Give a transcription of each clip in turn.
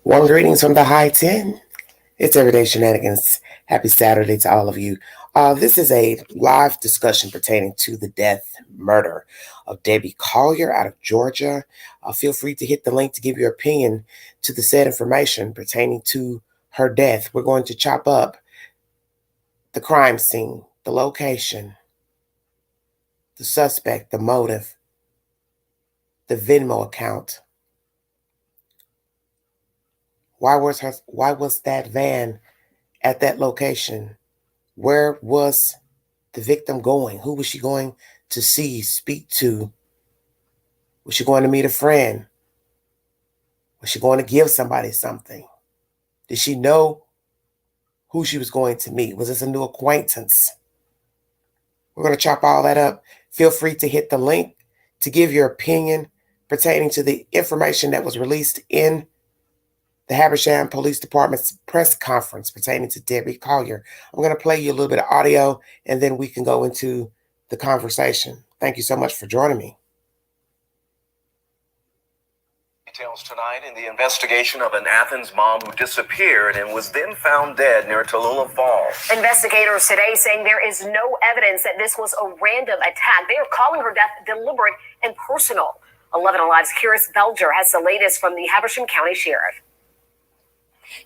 One greetings from the high 10. It's Everyday Shenanigans. Happy Saturday to all of you. This is a live discussion pertaining to the death murder of Debbie Collier out of Georgia. Feel free to hit the link to give your opinion to the said information pertaining to her death. We're going to chop up the crime scene, the location, the suspect, the motive, the Venmo account. Why was that van at that location? Where was the victim going? Who was she going to see, speak to? Was she going to meet a friend? Was she going to give somebody something? Did she know who she was going to meet? Was this a new acquaintance? We're going to chop all that up. Feel free to hit the link to give your opinion pertaining to the information that was released in the Habersham Police Department's press conference pertaining to Debbie Collier. I'm going to play you a little bit of audio, and then we can go into the conversation. Thank you so much for joining me. Details tonight in the investigation of an Athens mom who disappeared and was then found dead near Tallulah Falls. Investigators today saying there is no evidence that this was a random attack. They are calling her death deliberate and personal. 11 Alive's Kiris Belger has the latest from the Habersham County Sheriff.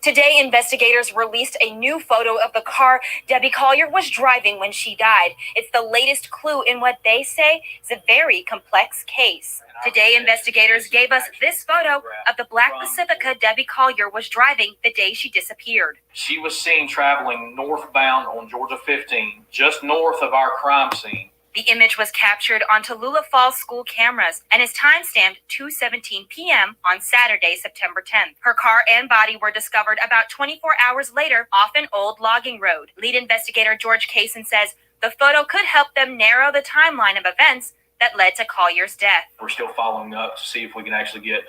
Today, investigators released a new photo of the car Debbie Collier was driving when she died. It's the latest clue in what they say is a very complex case. Today, investigators gave us this photo of the black Pacifica Debbie Collier was driving the day she disappeared. She was seen traveling northbound on Georgia 15, just north of our crime scene. The image was captured on Tallulah Falls school cameras and is timestamped 2:17 p.m. on Saturday, September 10th. Her car and body were discovered about 24 hours later off an old logging road. Lead investigator George Kaysen says the photo could help them narrow the timeline of events that led to Collier's death. We're still following up to see if we can actually get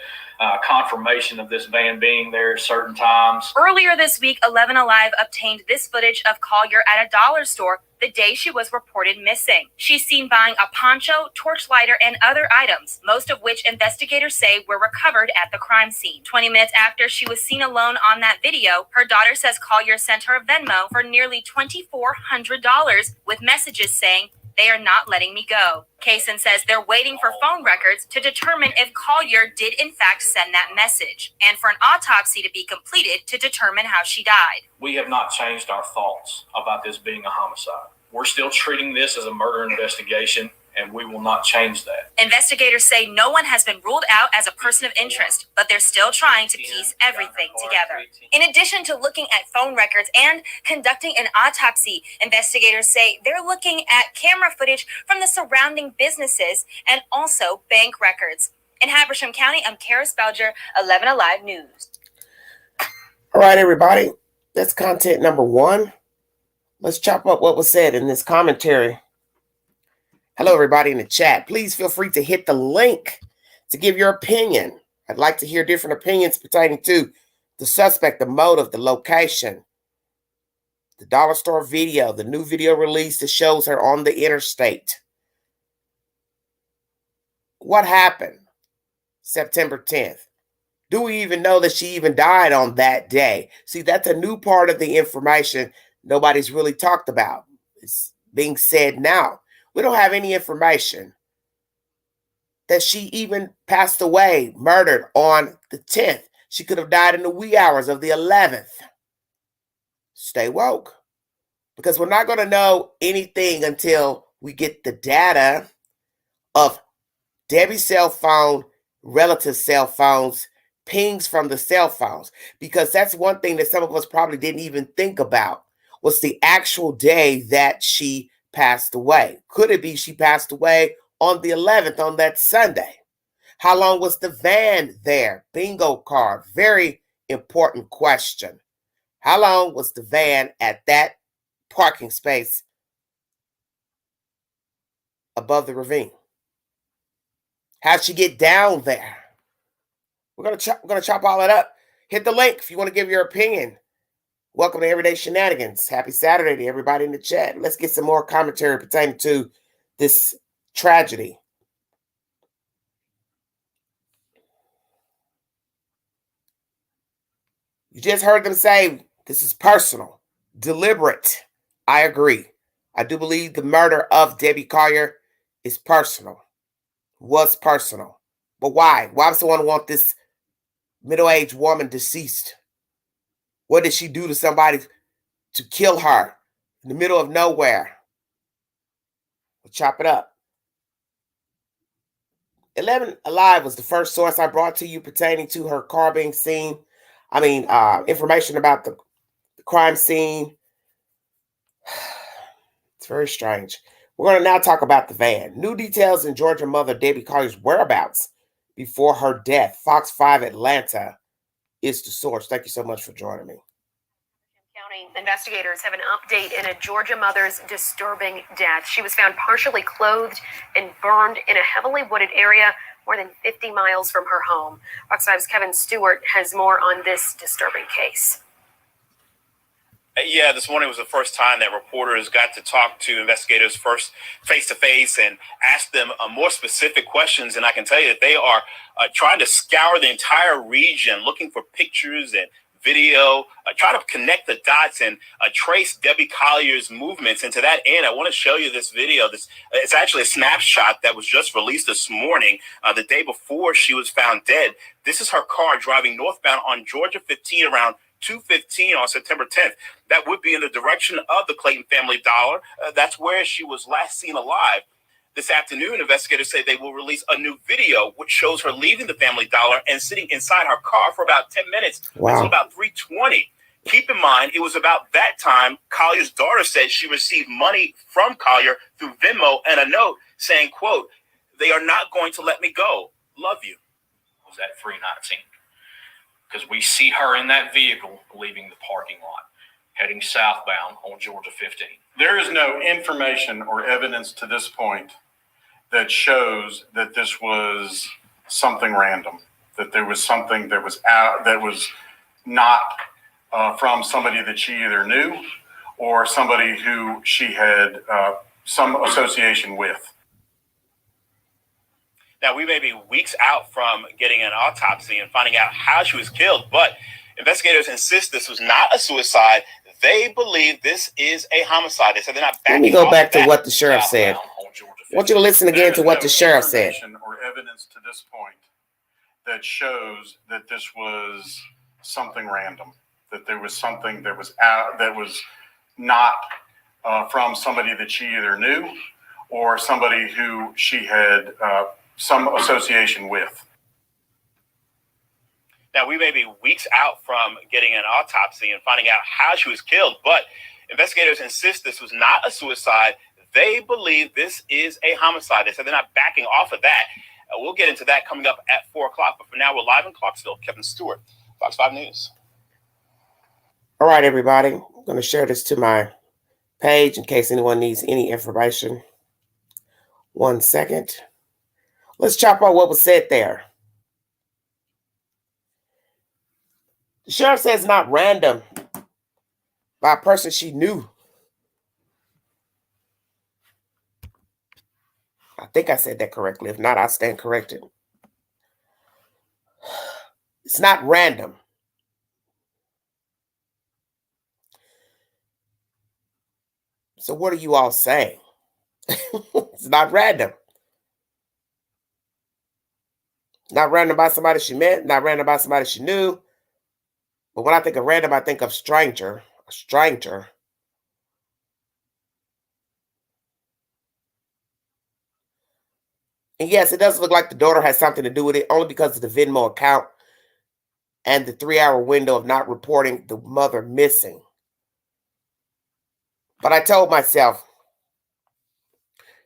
confirmation of this van being there at certain times. Earlier this week, 11 Alive obtained this footage of Collier at a dollar store the day she was reported missing. She's seen buying a poncho, torch lighter, and other items, most of which investigators say were recovered at the crime scene. 20 minutes after she was seen alone on that video, her daughter says Collier sent her a Venmo for nearly $2,400 with messages saying, "They are not letting me go." Kaysen says they're waiting for phone records to determine if Collier did in fact send that message, and for an autopsy to be completed to determine how she died. We have not changed our thoughts about this being a homicide. We're still treating this as a murder investigation, and we will not change that. Investigators say no one has been ruled out as a person of interest, but they're still trying to piece everything together. In addition to looking at phone records and conducting an autopsy, investigators say they're looking at camera footage from the surrounding businesses and also bank records. In Habersham County, I'm Kiris Belger, 11 Alive News. All right, everybody. That's content number one. Let's chop up what was said in this commentary. Hello, everybody in the chat. Please feel free to hit the link to give your opinion. I'd like to hear different opinions pertaining to the suspect, the motive, the location, the dollar store video, the new video release that shows her on the interstate. What happened September 10th? Do we even know that she even died on that day? See, that's a new part of the information nobody's really talked about. It's being said now. We don't have any information that she even passed away, murdered on the 10th. She could have died in the wee hours of the 11th. Stay woke. Because we're not going to know anything until we get the data of Debbie's cell phone, relative cell phones, pings from the cell phones. Because that's one thing that some of us probably didn't even think about, was the actual day that she passed away. Could it be she passed away on the 11th, on that Sunday? How long was the van there? Bingo card. Very important question. How long was the van at that parking space above the ravine? How'd she get down there? We're gonna chop all that up. Hit the link if you want to give your opinion. Welcome to Everyday Shenanigans. Happy Saturday to everybody in the chat. Let's get some more commentary pertaining to this tragedy. You just heard them say this is personal, deliberate. I agree. I do believe the murder of Debbie Collier is personal, was personal. But why? Why would someone want this middle-aged woman deceased? What did she do to somebody to kill her in the middle of nowhere? We'll chop it up. 11 Alive was the first source I brought to you pertaining to her car being seen. Information about the crime scene. It's very strange. We're going to now talk about the van. New details in Georgia mother Debbie Collier's whereabouts before her death. Fox 5 Atlanta is the source. Thank you so much for joining me. County investigators have an update in a Georgia mother's disturbing death. She was found partially clothed and burned in a heavily wooded area more than 50 miles from her home. Fox 5's Kevin Stewart has more on this disturbing case. Yeah, this morning was the first time that reporters got to talk to investigators first face-to-face and ask them more specific questions. And I can tell you that they are trying to scour the entire region, looking for pictures and video, try to connect the dots and trace Debbie Collier's movements. And to that end, I want to show you this video. It's actually a snapshot that was just released this morning, the day before she was found dead. This is her car driving northbound on Georgia 15 around 2:15 on September 10th. That would be in the direction of the Clayton Family Dollar. That's where she was last seen alive. This afternoon, investigators say they will release a new video which shows her leaving the Family Dollar and sitting inside her car for about 10 minutes until about 3:20. Keep in mind, it was about that time Collier's daughter said she received money from Collier through Venmo and a note saying, quote, "They are not going to let me go. Love you." It was at 3:19. Because we see her in that vehicle leaving the parking lot, heading southbound on Georgia 15. There is no information or evidence to this point that shows that this was something random, that there was something that was not from somebody that she either knew or somebody who she had some association with. Now, we may be weeks out from getting an autopsy and finding out how she was killed, but investigators insist this was not a suicide. They believe this is a homicide. They said they're not backing. Let me go back to what the sheriff said. I want you to listen again to what the sheriff said. Or evidence to this point that shows that this was something random, that there was something that was not from somebody that she either knew or somebody who she had some association with. Now, we may be weeks out from getting an autopsy and finding out how she was killed, but investigators insist this was not a suicide. They believe this is a homicide. They said they're not backing off of that. We'll get into that coming up at 4 o'clock, but for now, we're live in Clarksville. Kevin Stewart, Fox 5 News. All right, everybody. I'm going to share this to my page in case anyone needs any information. 1 second. Let's chop out what was said there. The sheriff says it's not random by a person she knew. I think I said that correctly. If not, I stand corrected. It's not random. So what are you all saying? It's not random. Not random by somebody she met, not random by somebody she knew. But when I think of random, I think of stranger, a stranger. And yes, it does look like the daughter has something to do with it, only because of the Venmo account and the 3-hour window of not reporting the mother missing. But I told myself,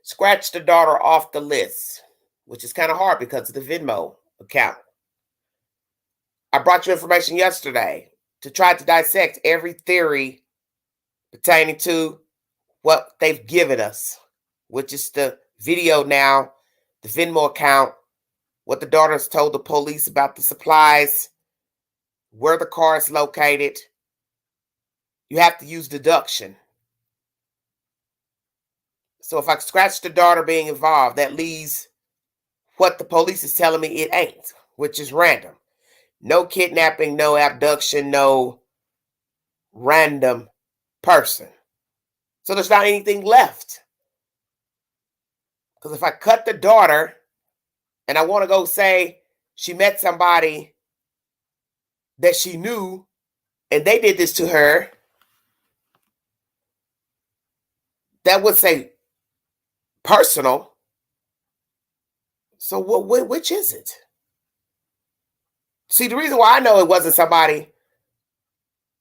scratch the daughter off the list, which is kind of hard because of the Venmo account. I brought you information yesterday to try to dissect every theory pertaining to what they've given us, which is the video now, the Venmo account, what the daughter's told the police about the supplies, where the car is located. You have to use deduction. So if I scratch the daughter being involved, that leaves what the police is telling me it ain't, which is random. No kidnapping, no abduction, no random person. So there's not anything left. Because if I cut the daughter and I want to go say she met somebody that she knew and they did this to her, that would say personal. So which is it? See, the reason why I know it wasn't somebody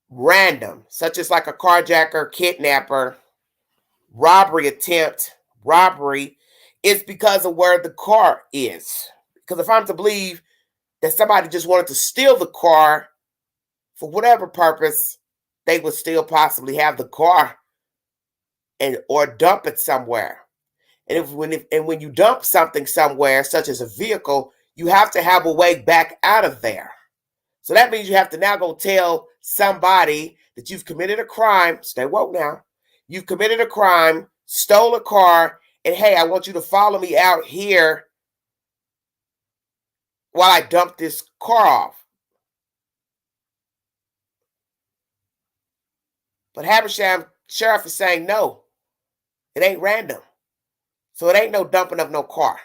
random, such as like a carjacker, kidnapper, robbery attempt, robbery, is because of where the car is. Because if I'm to believe that somebody just wanted to steal the car for whatever purpose, they would still possibly have the car and or dump it somewhere. And when you dump something somewhere, such as a vehicle, you have to have a way back out of there. So that means you have to now go tell somebody that you've committed a crime. Stay woke now. You've committed a crime, stole a car, and hey, I want you to follow me out here while I dump this car off. But Habersham Sheriff is saying no, it ain't random. So it ain't no dumping of no car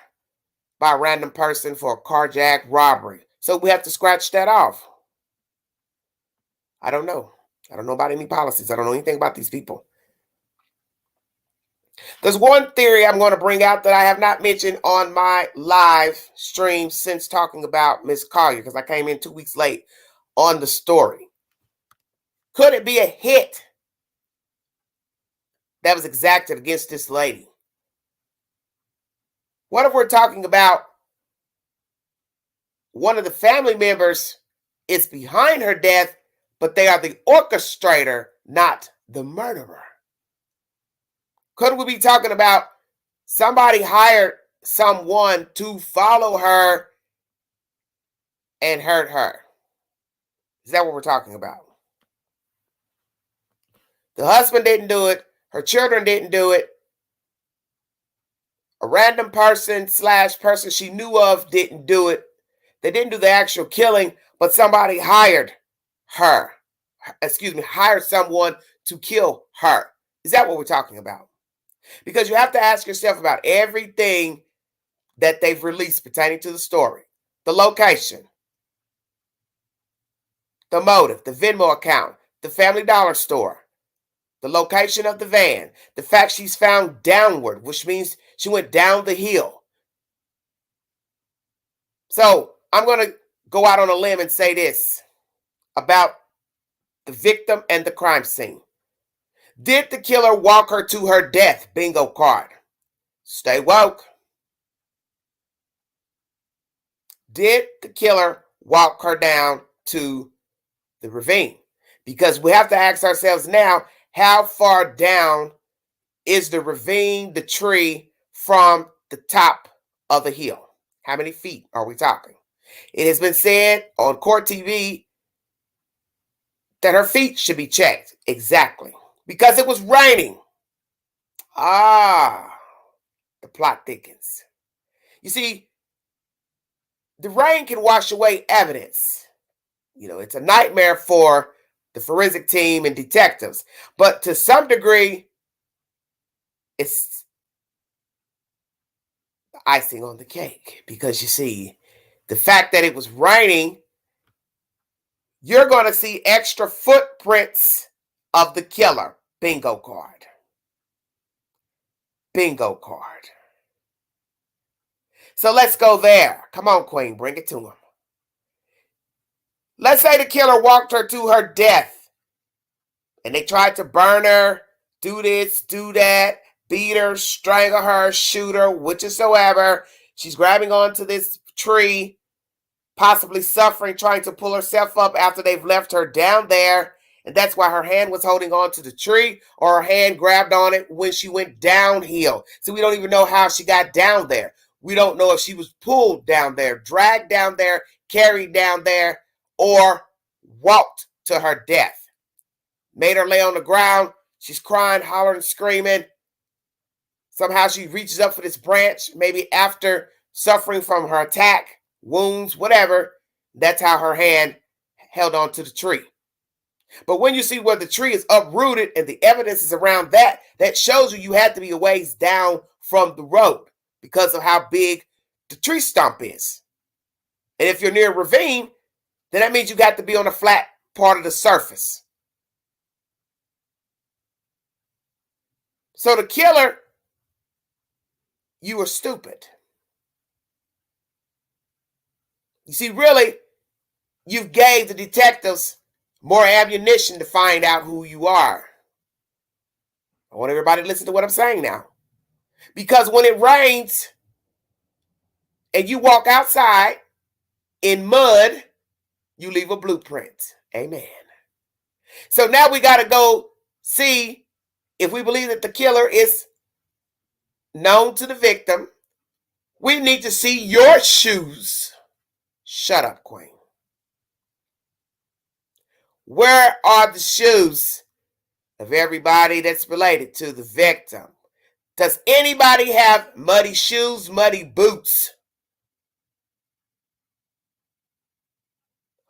by a random person for a carjack robbery. So we have to scratch that off. I don't know. I don't know about any policies. I don't know anything about these people. There's one theory I'm going to bring out that I have not mentioned on my live stream since talking about Miss Collier, because I came in 2 weeks late on the story. Could it be a hit that was exacted against this lady? What if we're talking about one of the family members is behind her death, but they are the orchestrator, not the murderer? Could we be talking about somebody hired someone to follow her and hurt her? Is that what we're talking about? The husband didn't do it. Her children didn't do it. A random person / person she knew of didn't do it. They didn't do the actual killing, but somebody hired her. Hired someone to kill her. Is that what we're talking about? Because you have to ask yourself about everything that they've released pertaining to the story. The location, the motive, the Venmo account, the Family Dollar store, the location of the van, the fact she's found downward, which means she went down the hill. So I'm going to go out on a limb and say this about the victim and the crime scene. Did the killer walk her to her death? Bingo card. Stay woke. Did the killer walk her down to the ravine? Because we have to ask ourselves now, how far down is the ravine, the tree, from the top of the hill? How many feet are we talking? It has been said on court TV that her feet should be checked. Exactly. Because it was raining. The plot thickens. You see, the rain can wash away evidence. You know, it's a nightmare for the forensic team and detectives. But to some degree, it's the icing on the cake. Because you see, the fact that it was raining, you're going to see extra footprints of the killer. Bingo card. Bingo card. So let's go there. Come on, Queen, bring it to him. Let's say the killer walked her to her death and they tried to burn her, do this, do that, beat her, strangle her, shoot her, whichsoever. She's grabbing onto this tree, possibly suffering, trying to pull herself up after they've left her down there. And that's why her hand was holding on to the tree, or her hand grabbed on it when she went downhill. So we don't even know how she got down there. We don't know if she was pulled down there, dragged down there, carried down there, or walked to her death. Made her lay on the ground. She's crying, hollering, screaming. Somehow she reaches up for this branch, maybe after suffering from her attack, wounds, whatever. That's how her hand held on to the tree. But when you see where the tree is uprooted and the evidence is around that, that shows you had to be a ways down from the road because of how big the tree stump is. And if you're near a ravine, then that means you got to be on a flat part of the surface. So the killer, you were stupid. You see, really, you've gave the detectives more ammunition to find out who you are. I want everybody to listen to what I'm saying now. Because when it rains and you walk outside in mud, you leave a blueprint. Amen. So now we got to go see if we believe that the killer is known to the victim. We need to see your shoes. Shut up, Queen. Where are the shoes of everybody that's related to the victim? Does anybody have muddy shoes, muddy boots?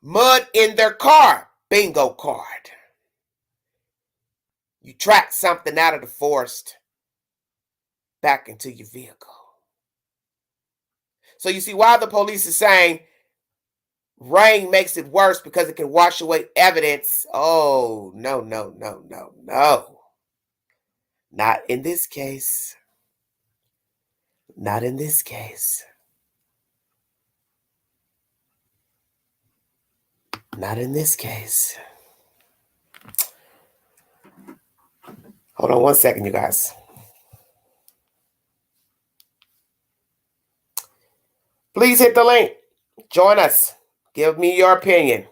Mud in their car? Bingo card. You tracked something out of the forest back into your vehicle. So you see why the police is saying rain makes it worse, because it can wash away evidence. Oh, no. Not in this case. Not in this case. Not in this case. Hold on one second, you guys. Please hit the link. Join us. Give me your opinion.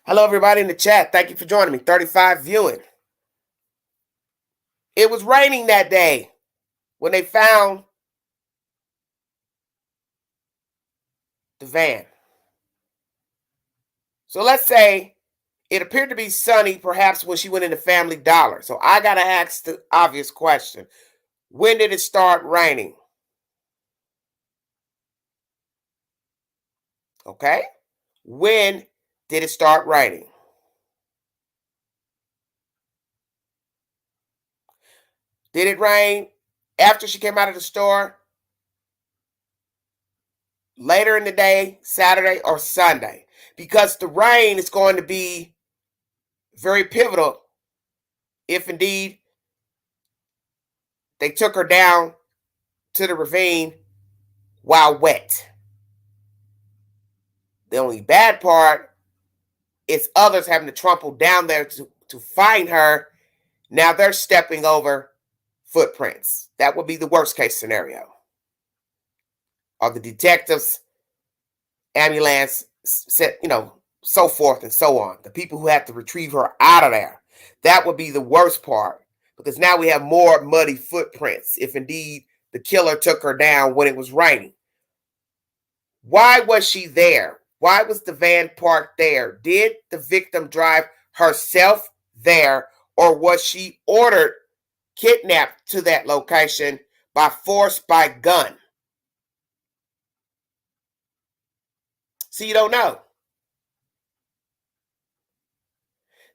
Hello, everybody in the chat. Thank you for joining me. 35 viewing. It was raining that day when they found the van. So let's say it appeared to be sunny, perhaps when she went into Family Dollar. So I got to ask the obvious question. When did it start raining? Okay. When did it start raining? Did it rain after she came out of the store? Later in the day, Saturday or Sunday? Because the rain is going to be very pivotal if indeed they took her down to the ravine while wet. The only bad part is others having to trample down there to find her. Now they're stepping over footprints. That would be the worst case scenario. Or the detectives, ambulance, so forth and so on. The people who have to retrieve her out of there. That would be the worst part, because now we have more muddy footprints if indeed the killer took her down when it was raining. Why was she there? Why was the van parked there? Did the victim drive herself there, or was she ordered, kidnapped to that location by force, by gun? So you don't know.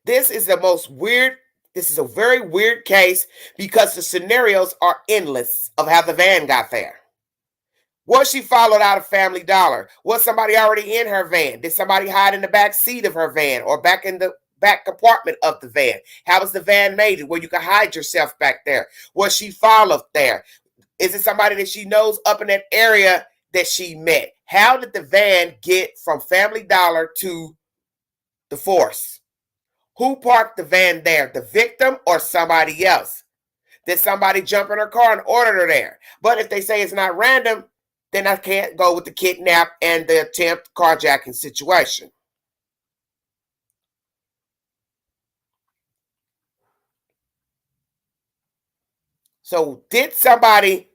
This is a very weird case, because the scenarios are endless of how the van got there. Was she followed out of Family Dollar? Was somebody already in her van? Did somebody hide in the back seat of her van or back in the back compartment of the van? How was the van made where you could hide yourself back there? Was she followed there? Is it somebody that she knows up in that area that she met? How did the van get from Family Dollar to the force? Who parked the van there? The victim or somebody else? Did somebody jump in her car and order her there? But if they say it's not random, then I can't go with the kidnap and the attempt carjacking situation. So did somebody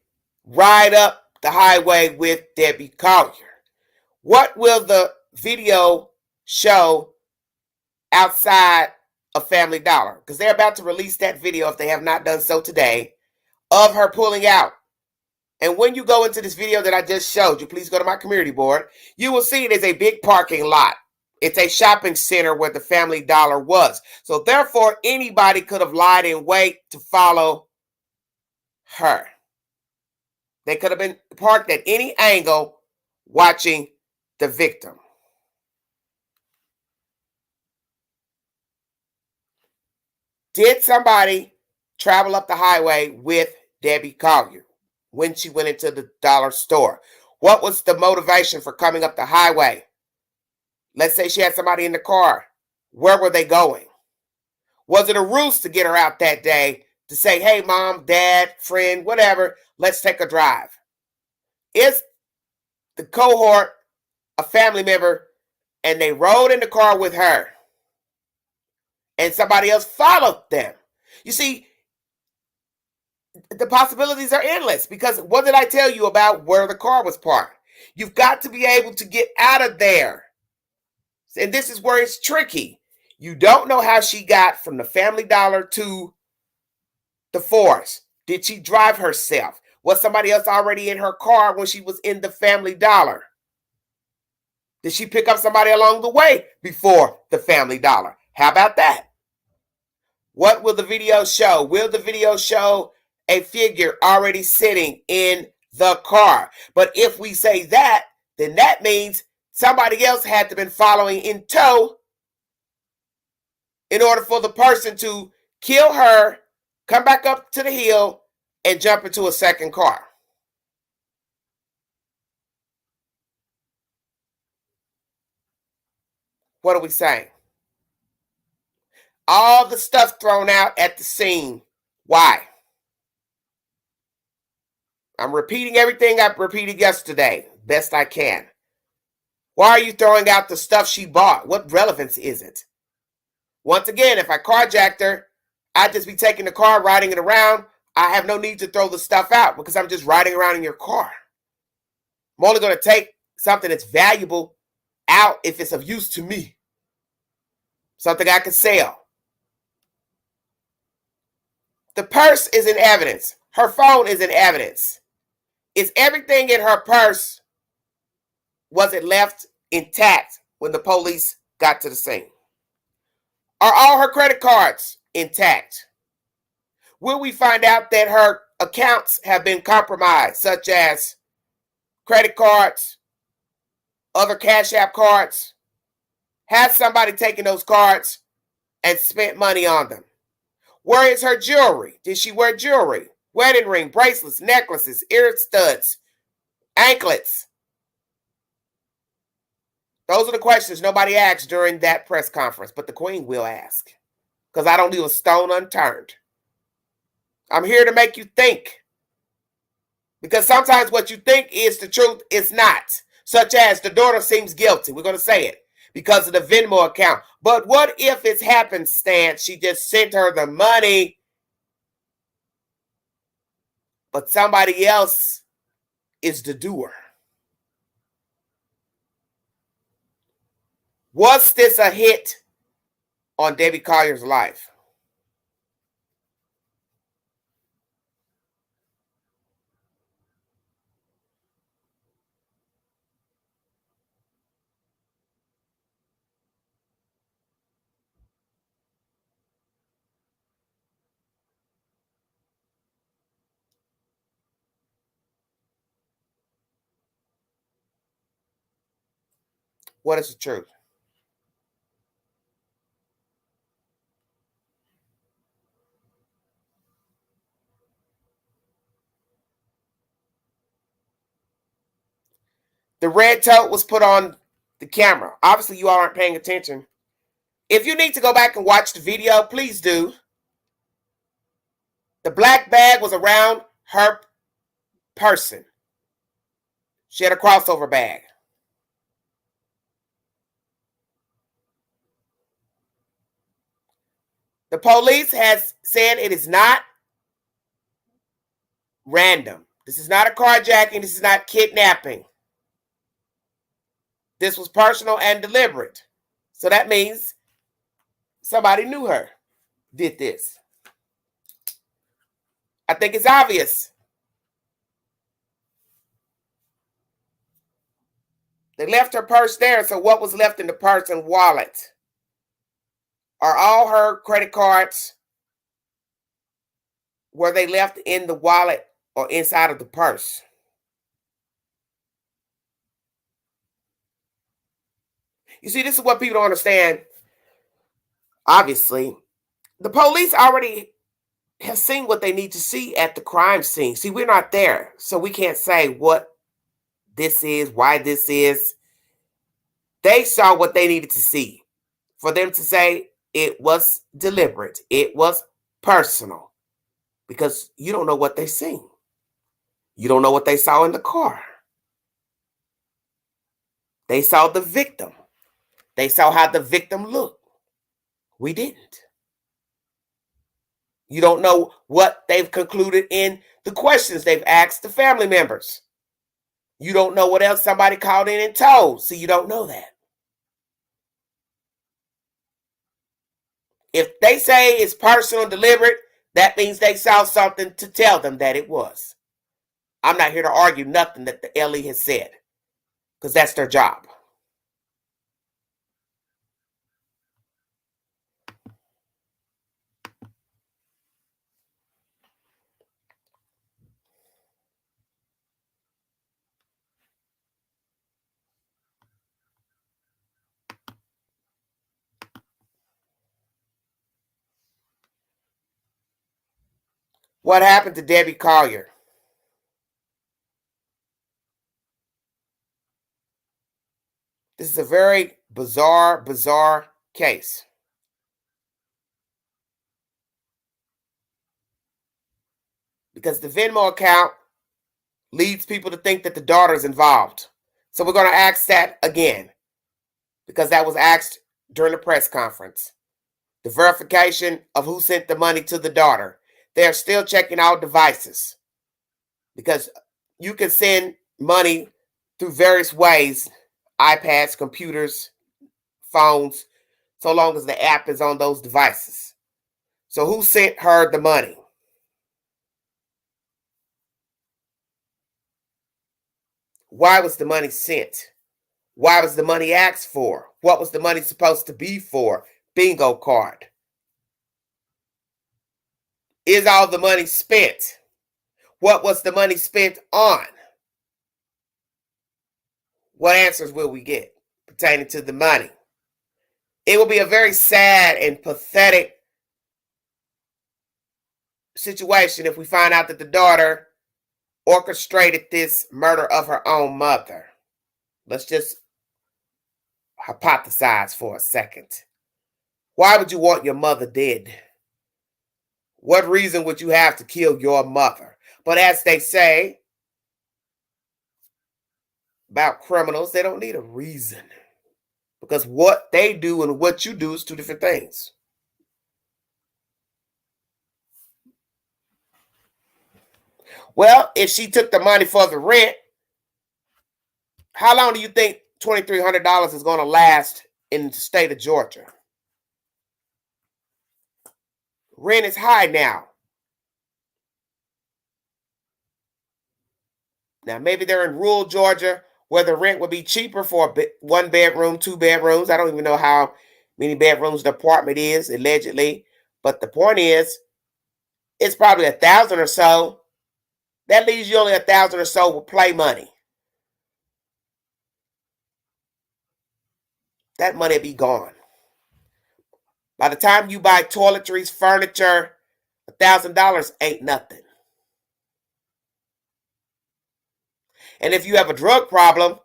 ride up the highway with Debbie Collier? What will the video show outside of Family Dollar, because they're about to release that video, if they have not done so today, of her pulling out. And when you go into this video that I just showed you, please go to my community board, you will see it is a big parking lot. It's a shopping center where the Family Dollar was. So therefore, anybody could have lied in wait to follow her. They could have been parked at any angle watching the victim. Did somebody travel up the highway with Debbie Collier when she went into the dollar store? What was the motivation for coming up the highway? Let's say she had somebody in the car. Where were they going? Was it a ruse to get her out that day to say, hey, mom, dad, friend, whatever, let's take a drive? Is the cohort a family member and they rode in the car with her and somebody else followed them? You see, the possibilities are endless, because what did I tell you about where the car was parked? You've got to be able to get out of there. And this is where it's tricky. You don't know how she got from the Family Dollar to the forest. Did she drive herself? Was somebody else already in her car when she was in the Family Dollar? Did she pick up somebody along the way before the Family Dollar? How about that? What will the video show? Will the video show a figure already sitting in the car? But if we say that, then that means somebody else had to been following in tow in order for the person to kill her, come back up to the hill, and jump into a second car. What are we saying? All the stuff thrown out at the scene. Why? I'm repeating everything I repeated yesterday, best I can. Why are you throwing out the stuff she bought? What relevance is it? Once again, if I carjacked her, I'd just be taking the car, riding it around. I have no need to throw the stuff out because I'm just riding around in your car. I'm only going to take something that's valuable out if it's of use to me. Something I can sell. The purse is in evidence. Her phone is in evidence. Is everything in her purse, was it left intact when the police got to the scene? Are all her credit cards intact? Will we find out that her accounts have been compromised, such as credit cards, other Cash App cards? Has somebody taken those cards and spent money on them? Where is her jewelry? Did she wear jewelry? Wedding ring, bracelets, necklaces, ear studs, anklets. Those are the questions nobody asked during that press conference, but the Queen will ask, because I don't leave a stone unturned. I'm here to make you think, because sometimes what you think is the truth is not, such as the daughter seems guilty. We're going to say it because of the Venmo account. But what if it's happenstance? She just sent her the money, but somebody else is the doer. Was this a hit on Debbie Collier's life? What is the truth? The red tote was put on the camera. Obviously, you all aren't paying attention. If you need to go back and watch the video, please do. The black bag was around her person. She had a crossover bag. The police has said it is not random. This is not a carjacking. This is not kidnapping. This was personal and deliberate. So that means somebody knew her, did this. I think it's obvious. They left her purse there, so what was left in the purse and wallet? Are all her credit cards, were they left in the wallet or inside of the purse? You see, this is what people don't understand. Obviously, the police already have seen what they need to see at the crime scene. See, we're not there, so we can't say what this is, why this is. They saw what they needed to see for them to say it was deliberate, it was personal, because you don't know what they seen. You don't know what they saw in the car. They saw the victim. They saw how the victim looked. We didn't. You don't know what they've concluded in the questions they've asked the family members. You don't know what else somebody called in and told. So you don't know that. If they say it's personal and deliberate, that means they saw something to tell them that it was. I'm not here to argue nothing that the LE has said, because that's their job. What happened to Debbie Collier? This is a very bizarre case. Because the Venmo account leads people to think that the daughter is involved. So we're going to ask that again, because that was asked during the press conference. The verification of who sent the money to the daughter. They're still checking all devices, because you can send money through various ways, iPads, computers, phones, so long as the app is on those devices. So who sent her the money? Why was the money sent? Why was the money asked for? What was the money supposed to be for? Bingo card. Is all the money spent? What was the money spent on? What answers will we get pertaining to the money? It will be a very sad and pathetic situation if we find out that the daughter orchestrated this murder of her own mother. Let's just hypothesize for a second. Why would you want your mother dead? What reason would you have to kill your mother? But as they say about criminals, they don't need a reason, because what they do and what you do is two different things. Well, if she took the money for the rent, how long do you think $2,300 is going to last in the state of Georgia? Rent is high now. Now, maybe they're in rural Georgia where the rent would be cheaper for a 1 bedroom, 2 bedrooms. I don't even know how many bedrooms the apartment is, allegedly. But the point is, it's probably 1,000 or so. That leaves you only 1,000 or so with play money. That money will be gone. By the time you buy toiletries, furniture, $1,000 ain't nothing. And if you have a drug problem,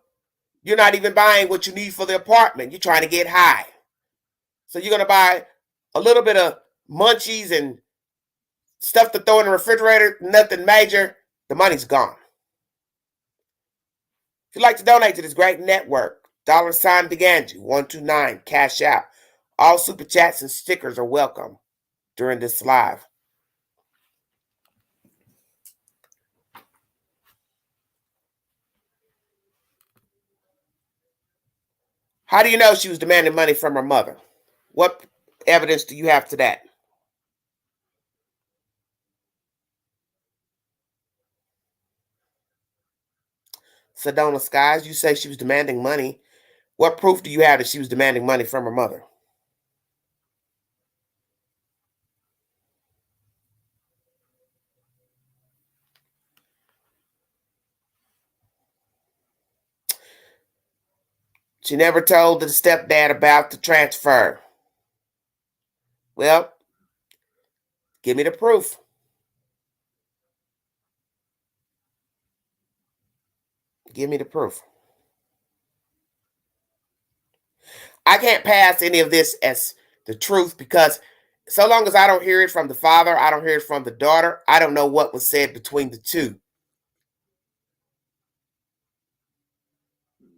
you're not even buying what you need for the apartment. You're trying to get high. So you're going to buy a little bit of munchies and stuff to throw in the refrigerator, nothing major. The money's gone. If you'd like to donate to this great network, $DeGanji 129, cash out. All super chats and stickers are welcome during this live. How do you know she was demanding money from her mother? What evidence do you have to that? Sedona Skies, you say she was demanding money. What proof do you have that she was demanding money from her mother? She never told the stepdad about the transfer. Well, give me the proof. Give me the proof. I can't pass any of this as the truth because so long as I don't hear it from the father, I don't hear it from the daughter, I don't know what was said between the two.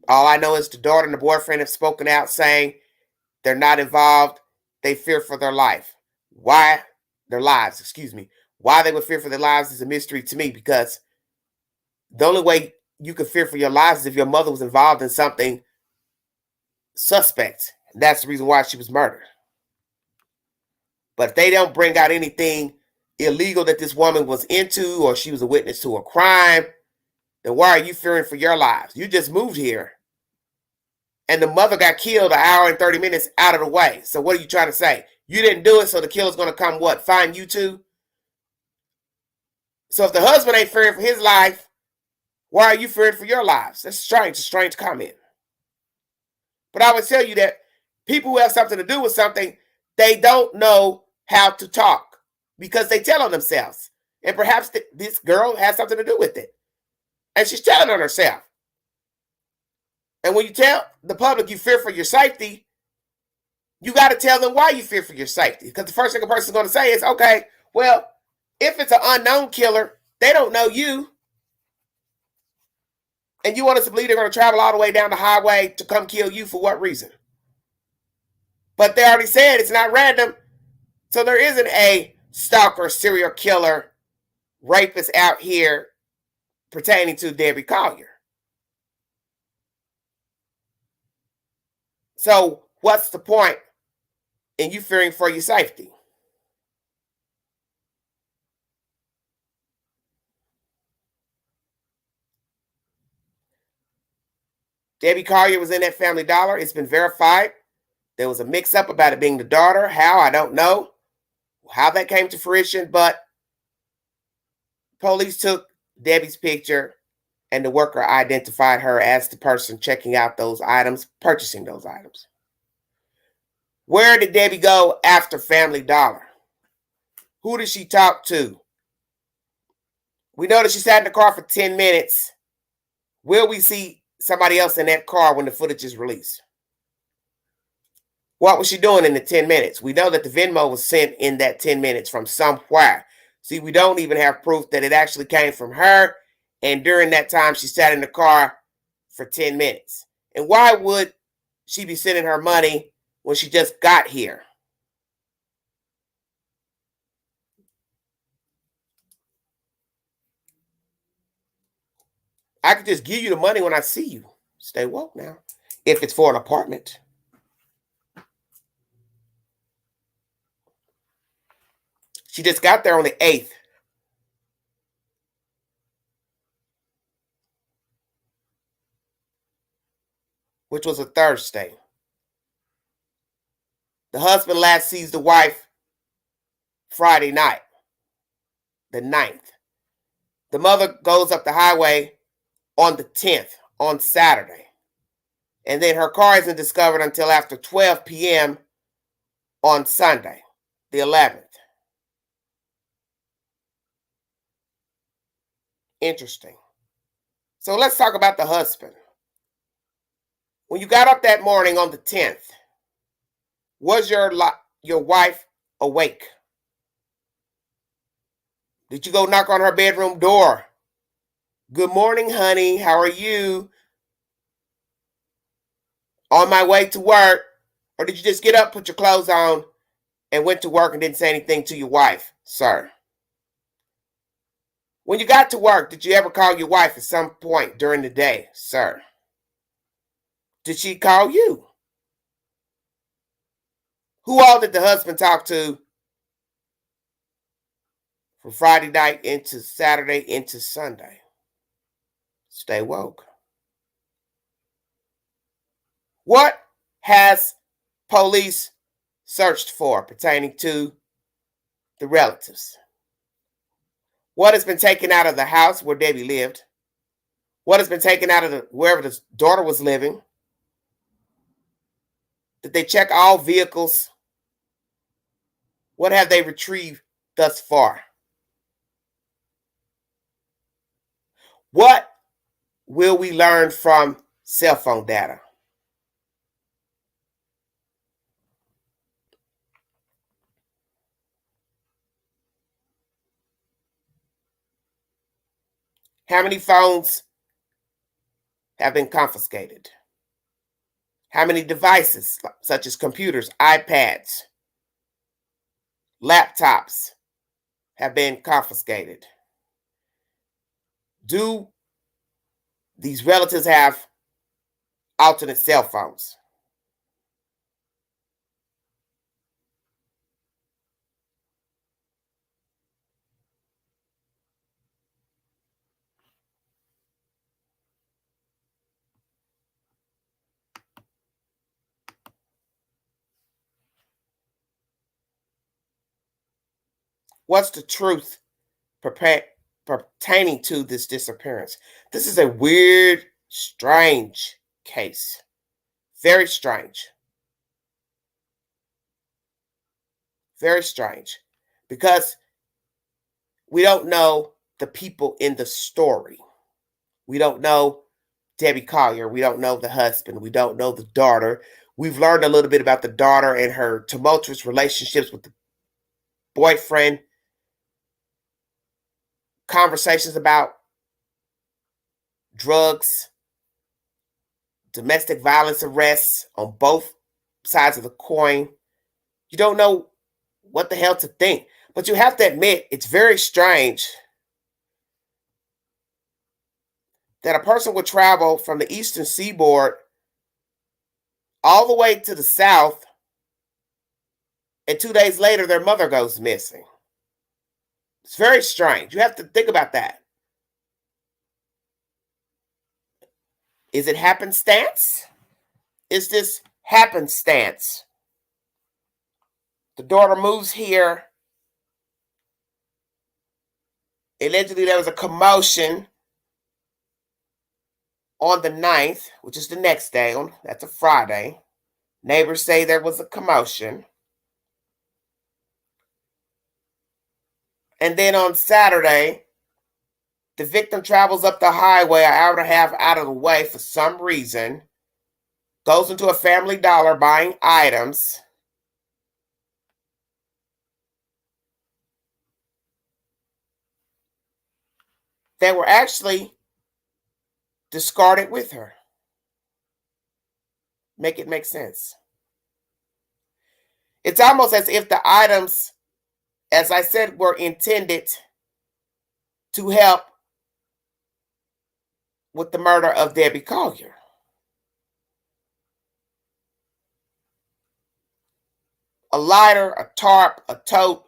All I know is the daughter and the boyfriend have spoken out saying they're not involved. They fear for their life. Why? Their lives, excuse me. Why they would fear for their lives is a mystery to me because the only way you could fear for your lives is if your mother was involved in something suspect. That's the reason why she was murdered. But if they don't bring out anything illegal that this woman was into or she was a witness to a crime, then why are you fearing for your lives? You just moved here. And the mother got killed an hour and 30 minutes out of the way. So what are you trying to say? You didn't do it, so the killer's going to come, what, find you too? So if the husband ain't fearing for his life, why are you fearing for your lives? That's strange, a strange comment. But I would tell you that people who have something to do with something, they don't know how to talk because they tell on themselves. And perhaps this girl has something to do with it. And she's telling on herself. And when you tell the public you fear for your safety, you got to tell them why you fear for your safety. Because the first thing a person's going to say is, okay, well, if it's an unknown killer, they don't know you. And you want us to believe they're going to travel all the way down the highway to come kill you for what reason? But they already said it's not random. So there isn't a stalker, serial killer, rapist out here pertaining to Debbie Collier. So what's the point in you fearing for your safety? Debbie Collier was in that Family Dollar. It's been verified. There was a mix-up about it being the daughter. How? I don't know how that came to fruition, but police took Debbie's picture and the worker identified her as the person checking out those items, purchasing those items. Where did Debbie go after Family Dollar? Who did she talk to? We know that she sat in the car for 10 minutes. Will we see somebody else in that car when the footage is released? What was she doing in the 10 minutes? We know that the Venmo was sent in that 10 minutes from somewhere. See, we don't even have proof that it actually came from her. And during that time, she sat in the car for 10 minutes. And why would she be sending her money when she just got here? I could just give you the money when I see you. Stay woke now. If it's for an apartment. She just got there on the 8th. Which was a Thursday. The husband last sees the wife Friday night, the 9th. The mother goes up the highway on the 10th, on Saturday. And then her car isn't discovered until after 12 p.m. on Sunday, the 11th. Interesting. So let's talk about the husband. When you got up that morning on the 10th, was your wife awake? Did you go knock on her bedroom door? Good morning, honey. How are you? On my way to work? Or did you just get up, put your clothes on, and went to work and didn't say anything to your wife, sir? When you got to work, did you ever call your wife at some point during the day, sir? Did she call you? Who all did the husband talk to from Friday night into Saturday into Sunday? Stay woke. What has police searched for pertaining to the relatives? What has been taken out of the house where Debbie lived? What has been taken out of wherever the daughter was living? Did they check all vehicles? What have they retrieved thus far? What will we learn from cell phone data? How many phones have been confiscated? How many devices, such as computers, iPads, laptops, have been confiscated? Do these relatives have alternate cell phones? What's the truth pertaining to this disappearance? This is a weird, strange case. Very strange. Very strange. Because we don't know the people in the story. We don't know Debbie Collier. We don't know the husband. We don't know the daughter. We've learned a little bit about the daughter and her tumultuous relationships with the boyfriend. Conversations about drugs, domestic violence arrests on both sides of the coin. You don't know what the hell to think. But you have to admit, it's very strange that a person would travel from the eastern seaboard all the way to the south, and 2 days later, their mother goes missing. It's very strange. You have to think about that. Is it happenstance? Is this happenstance? The daughter moves here. Allegedly, there was a commotion on the 9th, which is the next day. That's a Friday. Neighbors say there was a commotion. And then on Saturday, the victim travels up the highway an hour and a half out of the way for some reason, goes into a Family Dollar buying items. That were actually discarded with her. Make it make sense. It's almost as if the items, as I said, were intended to help with the murder of Debbie Collier. A lighter, a tarp, a tote,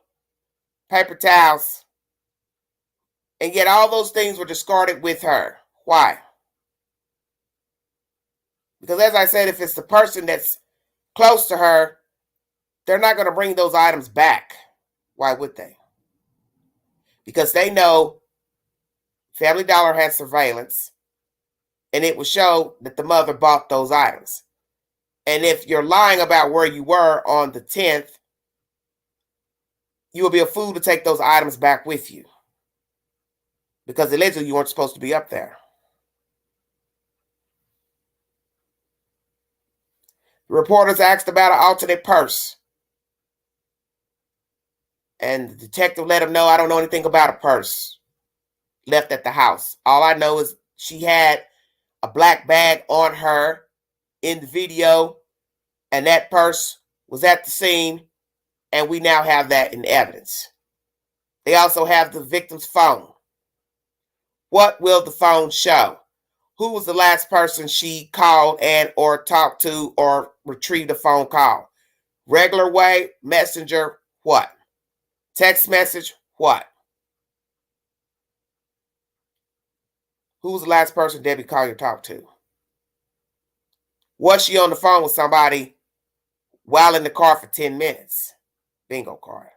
paper towels, and yet all those things were discarded with her. Why? Because as I said, if it's the person that's close to her, they're not going to bring those items back. Why would they? Because they know Family Dollar has surveillance, and it will show that the mother bought those items. And if you're lying about where you were on the 10th, you will be a fool to take those items back with you. Because allegedly you weren't supposed to be up there. The reporters asked about an alternate purse. And the detective let him know, I don't know anything about a purse left at the house. All I know is she had a black bag on her in the video, and that purse was at the scene, and we now have that in evidence. They also have the victim's phone. What will the phone show? Who was the last person she called and or talked to or retrieved a phone call? Regular way, messenger, what? Text message, what? Who was the last person Debbie Collier talked to? Was she on the phone with somebody while in the car for 10 minutes? Bingo card.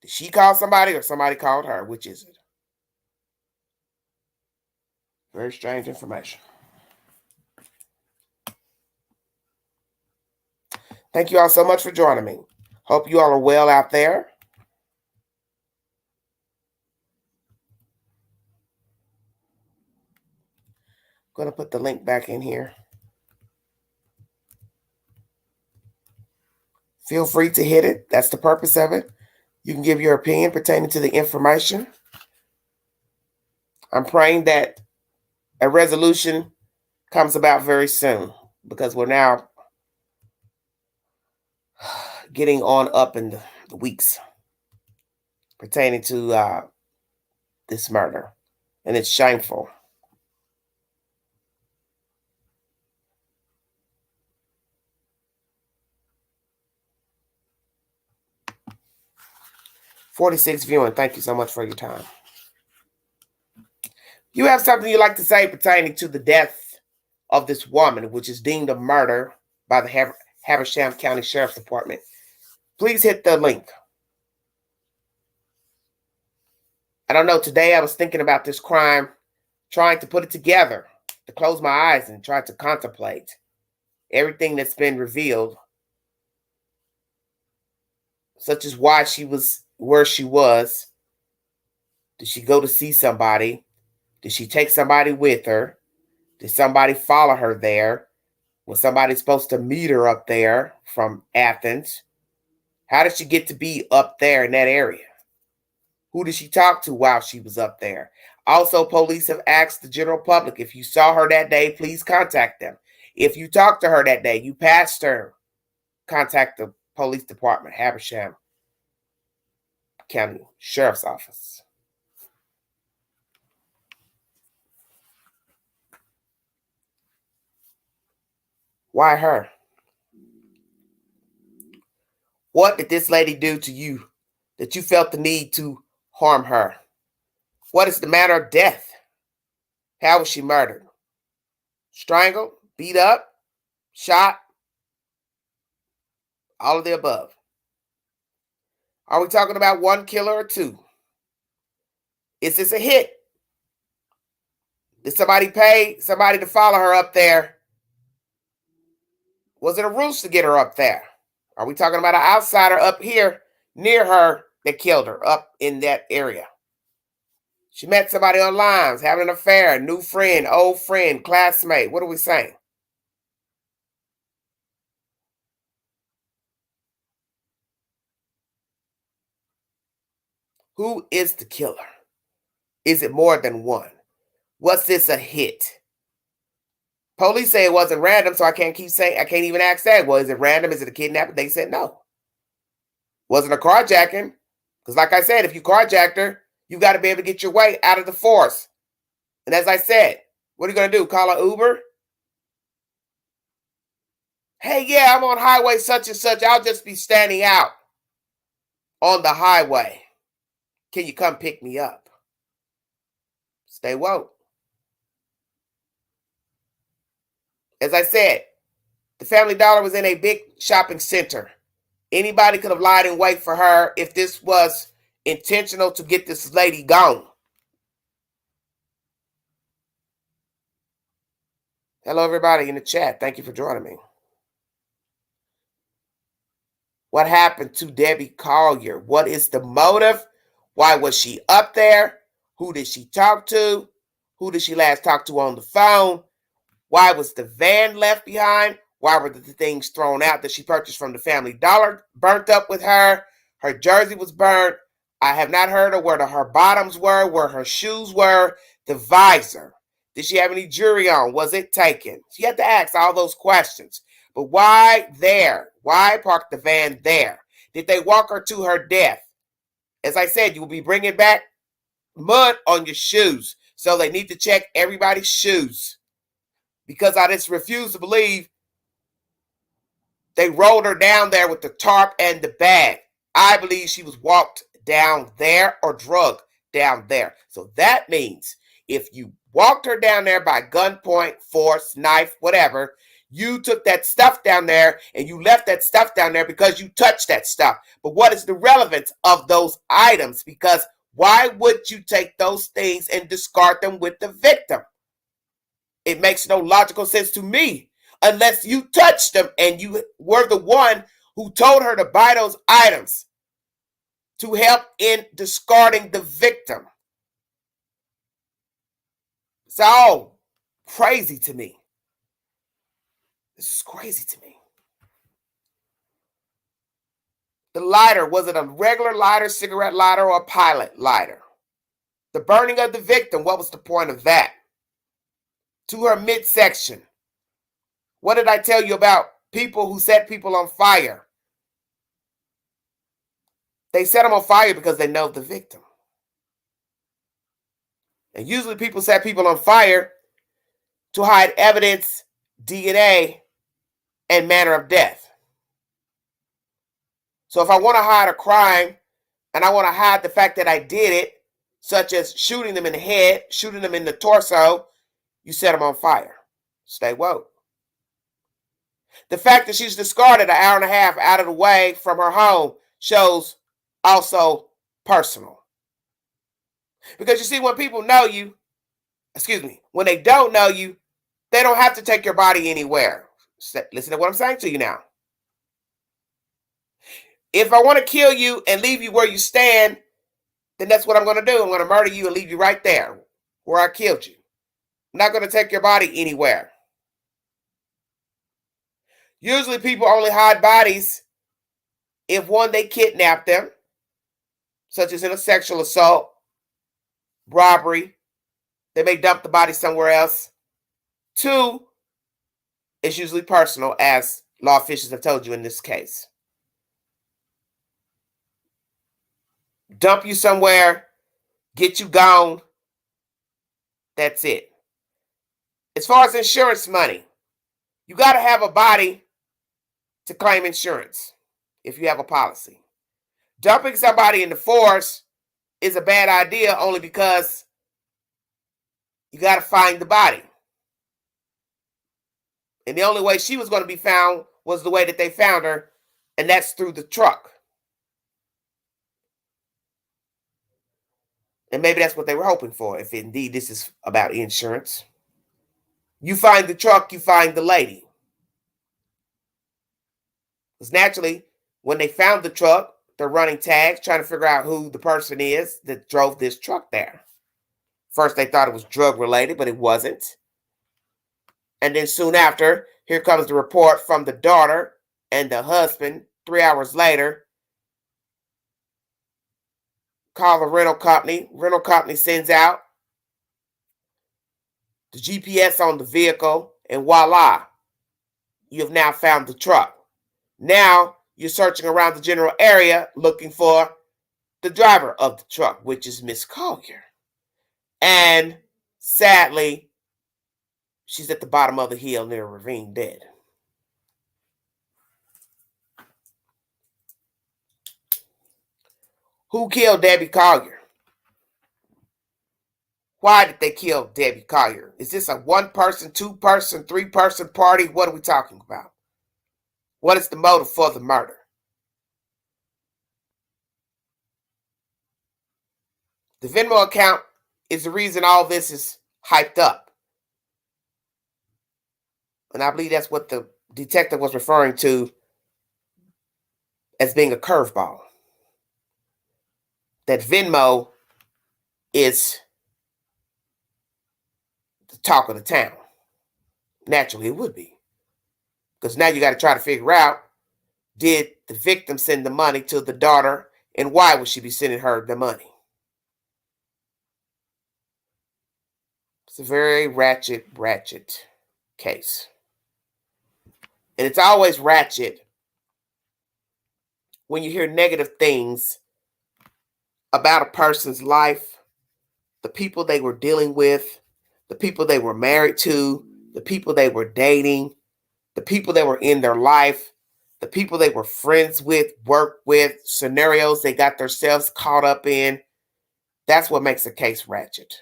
Did she call somebody or somebody called her? Which is it? Very strange information. Thank you all so much for joining me. Hope you all are well out there. I'm going to put the link back in here. Feel free to hit it. That's the purpose of it. You can give your opinion pertaining to the information. I'm praying that a resolution comes about very soon because we're now getting on up in the weeks pertaining to this murder. And it's shameful. $46 viewing. Thank you so much for your time. You have something you'd like to say pertaining to the death of this woman, which is deemed a murder by the Habersham County Sheriff's Department. Please hit the link. I don't know. Today I was thinking about this crime, trying to put it together, to close my eyes and try to contemplate everything that's been revealed, such as why she was where she was. Did she go to see somebody? Did she take somebody with her? Did somebody follow her there? Was somebody supposed to meet her up there from Athens? How did she get to be up there in that area? Who did she talk to while she was up there? Also, police have asked the general public, if you saw her that day, please contact them. If you talked to her that day, you passed her, contact the police department, Habersham County Sheriff's Office. Why her? What did this lady do to you that you felt the need to harm her? What is the manner of death? How was she murdered? Strangled? Beat up? Shot? All of the above. Are we talking about one killer or two? Is this a hit? Did somebody pay somebody to follow her up there? Was it a ruse to get her up there? Are we talking about an outsider up here near her that killed her up in that area? She met somebody online, was having an affair, new friend, old friend, classmate. What are we saying? Who is the killer? Is it more than one? Was this a hit? Police say it wasn't random, so I can't even ask that. Well, is it random? Is it a kidnapping? They said no. Wasn't a carjacking. Because like I said, if you carjacked her, you got to be able to get your way out of the force. And as I said, what are you going to do? Call an Uber? Hey, yeah, I'm on highway such and such. I'll just be standing out on the highway. Can you come pick me up? Stay woke. As I said, the Family Dollar was in a big shopping center. Anybody could have lied in wait for her if this was intentional to get this lady gone. Hello, everybody in the chat. Thank you for joining me. What happened to Debbie Collier? What is the motive? Why was she up there? Who did she talk to? Who did she last talk to on the phone? Why was the van left behind? Why were the things thrown out that she purchased from the Family Dollar burnt up with her? Her jersey was burnt. I have not heard of where her bottoms were, where her shoes were, the visor. Did she have any jewelry on? Was it taken? She had to ask all those questions. But why there? Why park the van there? Did they walk her to her death? As I said, you will be bringing back mud on your shoes. So they need to check everybody's shoes. Because I just refuse to believe They rolled her down there with the tarp and the bag. I believe she was walked down there or drugged down there. So that means if you walked her down there by gunpoint, force, knife, whatever, you took that stuff down there and you left that stuff down there because you touched that stuff. But what is the relevance of those items? Because why would you take those things and discard them with the victim? It makes no logical sense to me unless you touched them and you were the one who told her to buy those items to help in discarding the victim. It's all crazy to me. This is crazy to me. The lighter, was it a regular lighter, cigarette lighter, or a pilot lighter? The burning of the victim, what was the point of that? To her midsection. What did I tell you about people who set people on fire? They set them on fire because they know the victim. And usually people set people on fire to hide evidence, DNA, and manner of death. So if I want to hide a crime and I want to hide the fact that I did it, such as shooting them in the head, shooting them in the torso, you set them on fire. Stay woke. The fact that she's discarded an hour and a half out of the way from her home shows also personal. Because you see, when people know you, when they don't know you, they don't have to take your body anywhere. Listen to what I'm saying to you now. If I want to kill you and leave you where you stand, then that's what I'm going to do. I'm going to murder you and leave you right there where I killed you. I'm not going to take your body anywhere. Usually people only hide bodies if, one, they kidnap them, such as in a sexual assault, robbery. They may dump the body somewhere else. 2, it's usually personal, as law officials have told you in this case. Dump you somewhere, get you gone. That's it. As far as insurance money, you got to have a body to claim insurance if you have a policy. Dumping somebody in the forest is a bad idea only because you got to find the body. And the only way she was going to be found was the way that they found her, and that's through the truck. And maybe that's what they were hoping for, if indeed this is about insurance. You find the truck, you find the lady. Because naturally, when they found the truck, they're running tags, trying to figure out who the person is that drove this truck there. First, they thought it was drug-related, but it wasn't. And then soon after, here comes the report from the daughter and the husband. 3 hours later, call the rental company. Rental company sends out the GPS on the vehicle, and voila, you have now found the truck. Now you're searching around the general area looking for the driver of the truck, which is Miss Collier. And sadly, she's at the bottom of the hill near a ravine, dead. Who killed Debbie Collier? Why did they kill Debbie Collier? Is this a 1-person, 2-person, 3-person party? What are we talking about? What is the motive for the murder? The Venmo account is the reason all this is hyped up. And I believe that's what the detective was referring to as being a curveball. That Venmo is the talk of the town. Naturally, it would be. Because now you got to try to figure out, did the victim send the money to the daughter, and why would she be sending her the money? It's a very ratchet case. And it's always ratchet when you hear negative things about a person's life, the people they were dealing with, the people they were married to, the people they were dating, the people that were in their life, the people they were friends with, worked with, scenarios they got themselves caught up in. That's what makes a case ratchet.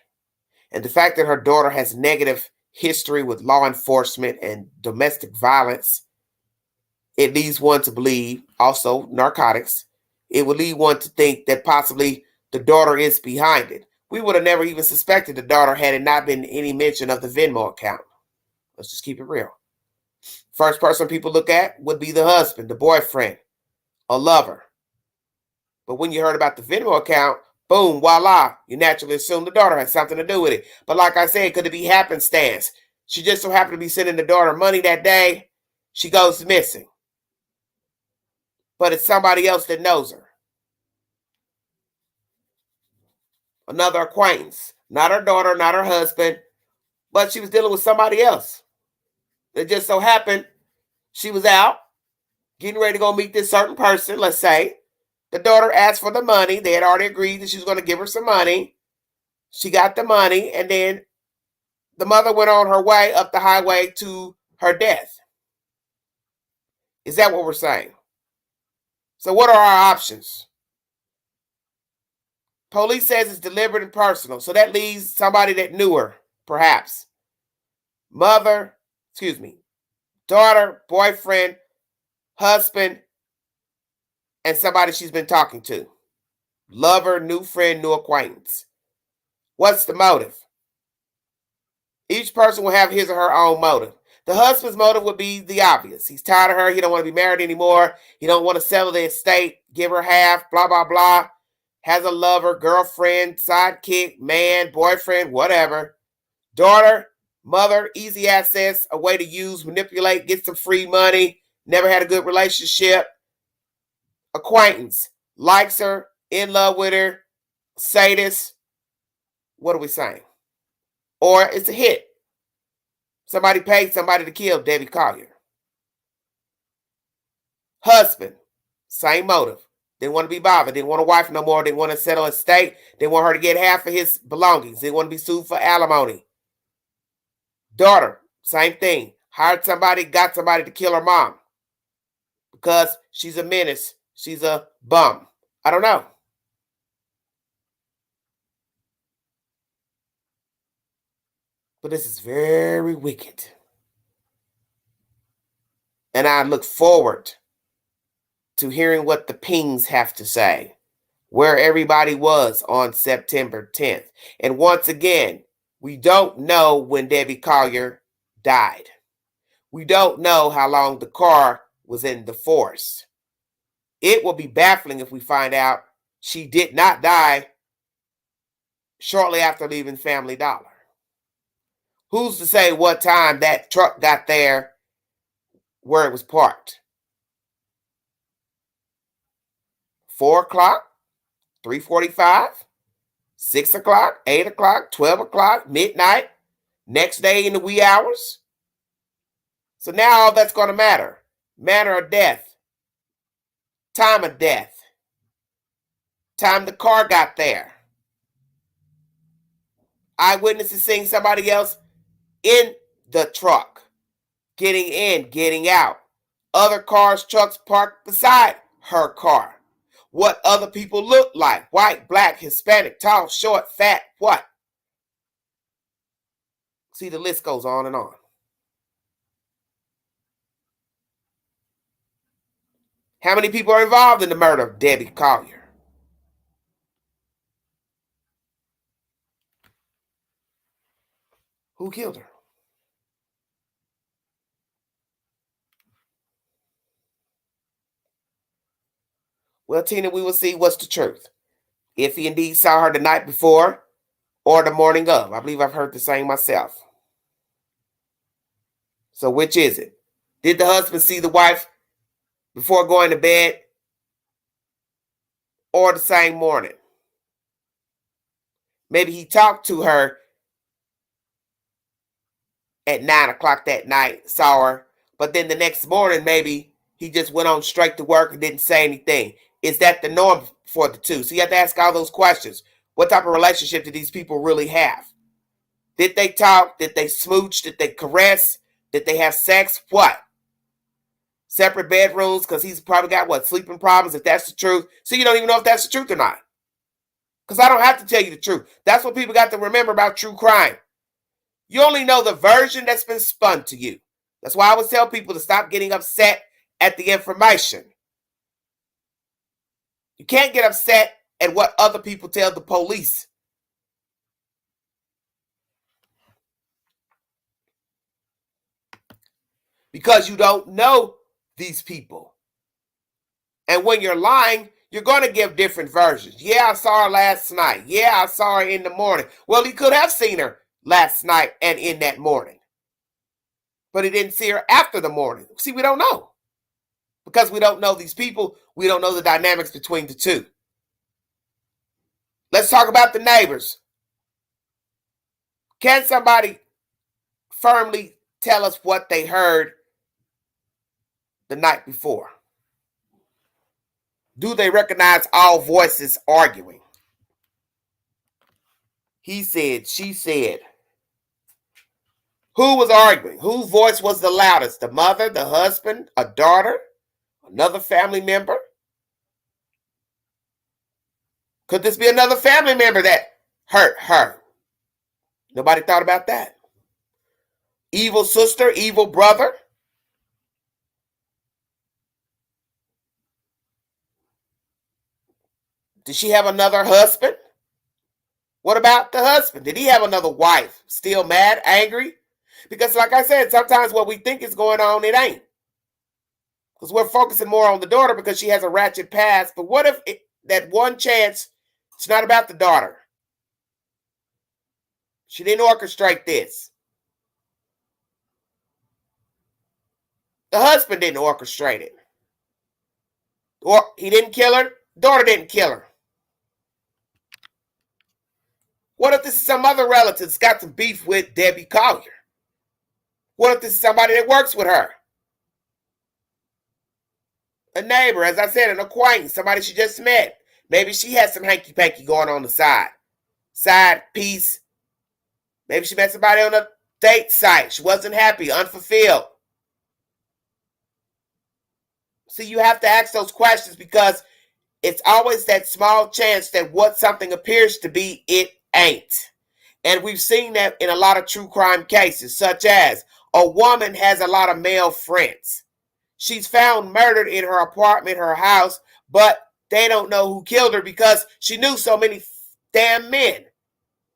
And the fact that her daughter has negative history with law enforcement and domestic violence, it leads one to believe, also narcotics, it would lead one to think that possibly the daughter is behind it. We would have never even suspected the daughter had it not been any mention of the Venmo account. Let's just keep it real. First person people look at would be the husband, the boyfriend, a lover. But when you heard about the Venmo account, boom, voila, you naturally assume the daughter had something to do with it. But like I said, could it be happenstance? She just so happened to be sending the daughter money that day. She goes missing. But it's somebody else that knows her. Another acquaintance. Not her daughter, not her husband, but she was dealing with somebody else. It just so happened she was out, getting ready to go meet this certain person, let's say. The daughter asked for the money. They had already agreed that she was going to give her some money. She got the money, and then the mother went on her way up the highway to her death. Is that what we're saying? So what are our options? Police says it's deliberate and personal. So that leaves somebody that knew her, perhaps. Daughter, boyfriend, husband, and somebody she's been talking to. Lover, new friend, new acquaintance. What's the motive? Each person will have his or her own motive. The husband's motive would be the obvious. He's tired of her. He don't want to be married anymore. He don't want to sell the estate, give her half, blah, blah, blah. Has a lover, girlfriend, sidekick, man, boyfriend, whatever. Daughter, mother, easy access, a way to use, manipulate, get some free money, never had a good relationship. Acquaintance, likes her, in love with her, sadist. What are we saying? Or it's a hit. Somebody paid somebody to kill Debbie Collier. Husband, same motive. Didn't want to be bothered. Didn't want a wife no more. Didn't want to settle estate. Didn't want her to get half of his belongings. Didn't want to be sued for alimony. Daughter, same thing. Hired somebody, got somebody to kill her mom. Because she's a menace. She's a bum. I don't know. But this is very wicked. And I look forward to hearing what the pings have to say, where everybody was on September 10th. And once again, we don't know when Debbie Collier died. We don't know how long the car was in the force. It will be baffling if we find out she did not die shortly after leaving Family Dollar. Who's to say what time that truck got there where it was parked? 4 o'clock, 3:45, 6 o'clock, 8 o'clock, 12 o'clock, midnight, next day in the wee hours. So now all that's going to matter. Manner of death, time of death, time the car got there. Eyewitnesses seeing somebody else in the truck, getting in, getting out. Other cars, trucks parked beside her car. What other people look like. White, black, Hispanic, tall, short, fat, what? See, the list goes on and on. How many people are involved in the murder of Debbie Collier? Who killed her? Well, Tina, we will see what's the truth. If he indeed saw her the night before or the morning of. I believe I've heard the same myself. So which is it? Did the husband see the wife before going to bed or the same morning? Maybe he talked to her at 9 o'clock that night, saw her, but then the next morning maybe he just went on straight to work and didn't say anything. Is that the norm for the two? So you have to ask all those questions. What type of relationship did these people really have? Did they talk? Did they smooch? Did they caress? Did they have sex? What? separate bedrooms because he's probably got, sleeping problems, if that's the truth. So you don't even know if that's the truth or not. Because I don't have to tell you the truth. That's what people got to remember about true crime. You only know the version that's been spun to you. That's why I always tell people to stop getting upset at the information. You can't get upset at what other people tell the police. Because you don't know these people. And when you're lying, you're going to give different versions. Yeah, I saw her last night. Yeah, I saw her in the morning. Well, he could have seen her last night and in that morning. But he didn't see her after the morning. See, we don't know. Because we don't know these people, we don't know the dynamics between the two. Let's talk about the neighbors. Can somebody firmly tell us what they heard the night before? Do they recognize all voices arguing? He said, she said. Who was arguing? Whose voice was the loudest? The mother, the husband, a daughter, another family member? Could this be another family member that hurt her? Nobody thought about that. Evil sister, evil brother. Did she have another husband? What about the husband? Did he have another wife? Still mad, angry? Because like I said, sometimes what we think is going on, it ain't. Because we're focusing more on the daughter because she has a ratchet past. But what if that one chance, it's not about the daughter? She didn't orchestrate this. The husband didn't orchestrate it. Or he didn't kill her. Daughter didn't kill her. What if this is some other relative that's got some beef with Debbie Collier? What if this is somebody that works with her? A neighbor, as I said, an acquaintance, somebody she just met. Maybe she has some hanky-panky going on the side. Side piece. Maybe she met somebody on a date site. She wasn't happy, unfulfilled. See, you have to ask those questions because it's always that small chance that what something appears to be, it ain't. And we've seen that in a lot of true crime cases, such as a woman has a lot of male friends. She's found murdered in her apartment, her house, but they don't know who killed her because she knew so many damn men.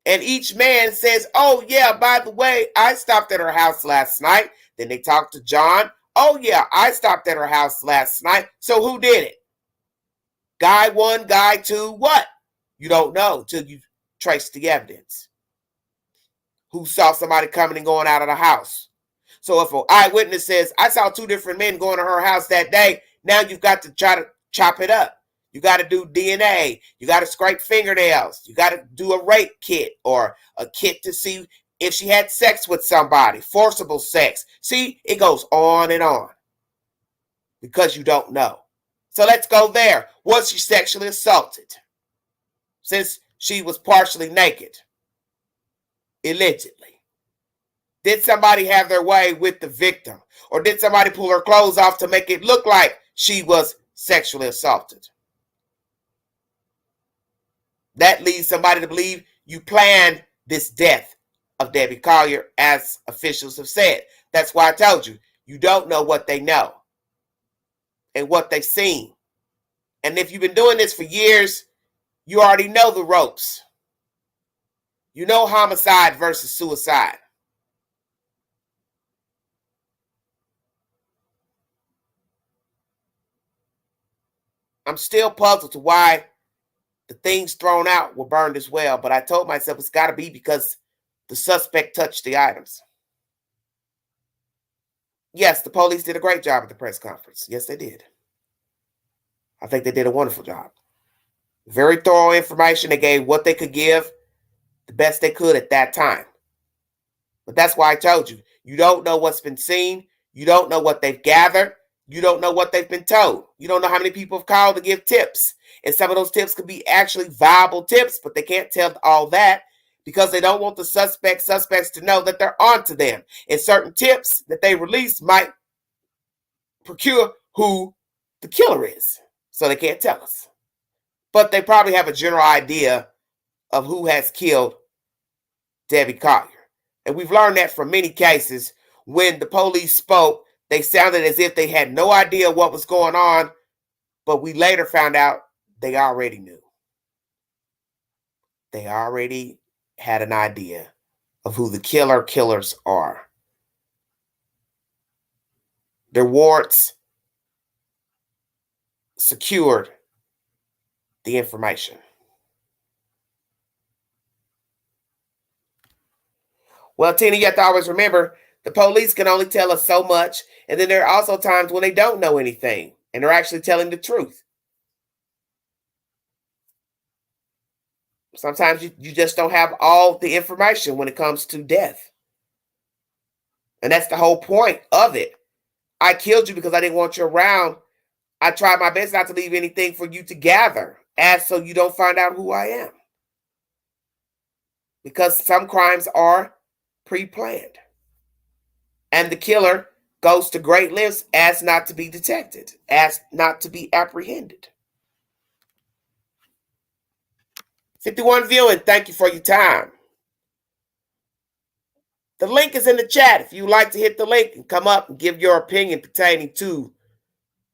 And each man says, oh, yeah, by the way, I stopped at her house last night. Then they talk to John. Oh, yeah, I stopped at her house last night. So who did it? Guy one, guy two, what? You don't know till you trace the evidence. Who saw somebody coming and going out of the house? So if an eyewitness says, I saw two different men going to her house that day, now you've got to try to chop it up. You got to do DNA. You got to scrape fingernails. You got to do a rape kit or a kit to see if she had sex with somebody, forcible sex. See, it goes on and on because you don't know. So let's go there. Was she sexually assaulted? Since she was partially naked. Allegedly. Did somebody have their way with the victim? Or did somebody pull her clothes off to make it look like she was sexually assaulted? That leads somebody to believe you planned this death of Debbie Collier, as officials have said. That's why I told you, you don't know what they know and what they've seen. And if you've been doing this for years, you already know the ropes. You know homicide versus suicide. I'm still puzzled to why the things thrown out were burned as well, but I told myself it's got to be because the suspect touched the items. Yes, the police did a great job at the press conference. Yes, they did. I think they did a wonderful job. Very thorough information. They gave what they could give, the best they could at that time. But that's why I told you, you don't know what's been seen. You don't know what they've gathered. You don't know what they've been told. You don't know how many people have called to give tips. And some of those tips could be actually viable tips, but they can't tell all that because they don't want the suspects to know that they're onto them. And certain tips that they release might procure who the killer is. So they can't tell us. But they probably have a general idea of who has killed Debbie Collier. And we've learned that from many cases. When the police spoke, they sounded as if they had no idea what was going on, but we later found out they already knew. They already had an idea of who the killers are. Their warrants secured the information. Well, Tina, you have to always remember, the police can only tell us so much, and then there are also times when they don't know anything, and they're actually telling the truth. Sometimes you just don't have all the information when it comes to death. And that's the whole point of it. I killed you because I didn't want you around. I tried my best not to leave anything for you to gather, as so you don't find out who I am. Because some crimes are pre-planned. And the killer goes to great lengths as not to be detected, as not to be apprehended. 51 viewing, thank you for your time. The link is in the chat. If you'd like to hit the link and come up and give your opinion pertaining to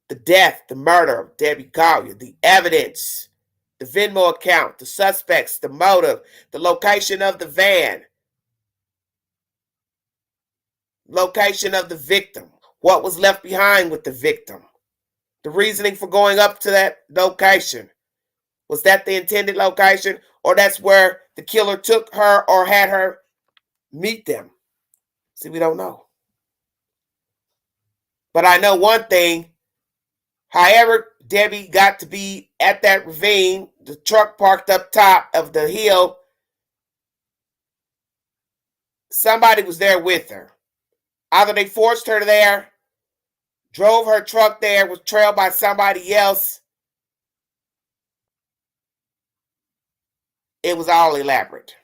the death, the murder of Debbie Collier, the evidence, the Venmo account, the suspects, the motive, the location of the van, location of the victim, what was left behind with the victim, the reasoning for going up to that location. Was that the intended location, or that's where the killer took her or had her meet them? See, we don't know. But I know one thing. However Debbie got to be at that ravine, the truck parked up top of the hill, somebody was there with her. Either they forced her there, drove her truck there, was trailed by somebody else. It was all elaborate.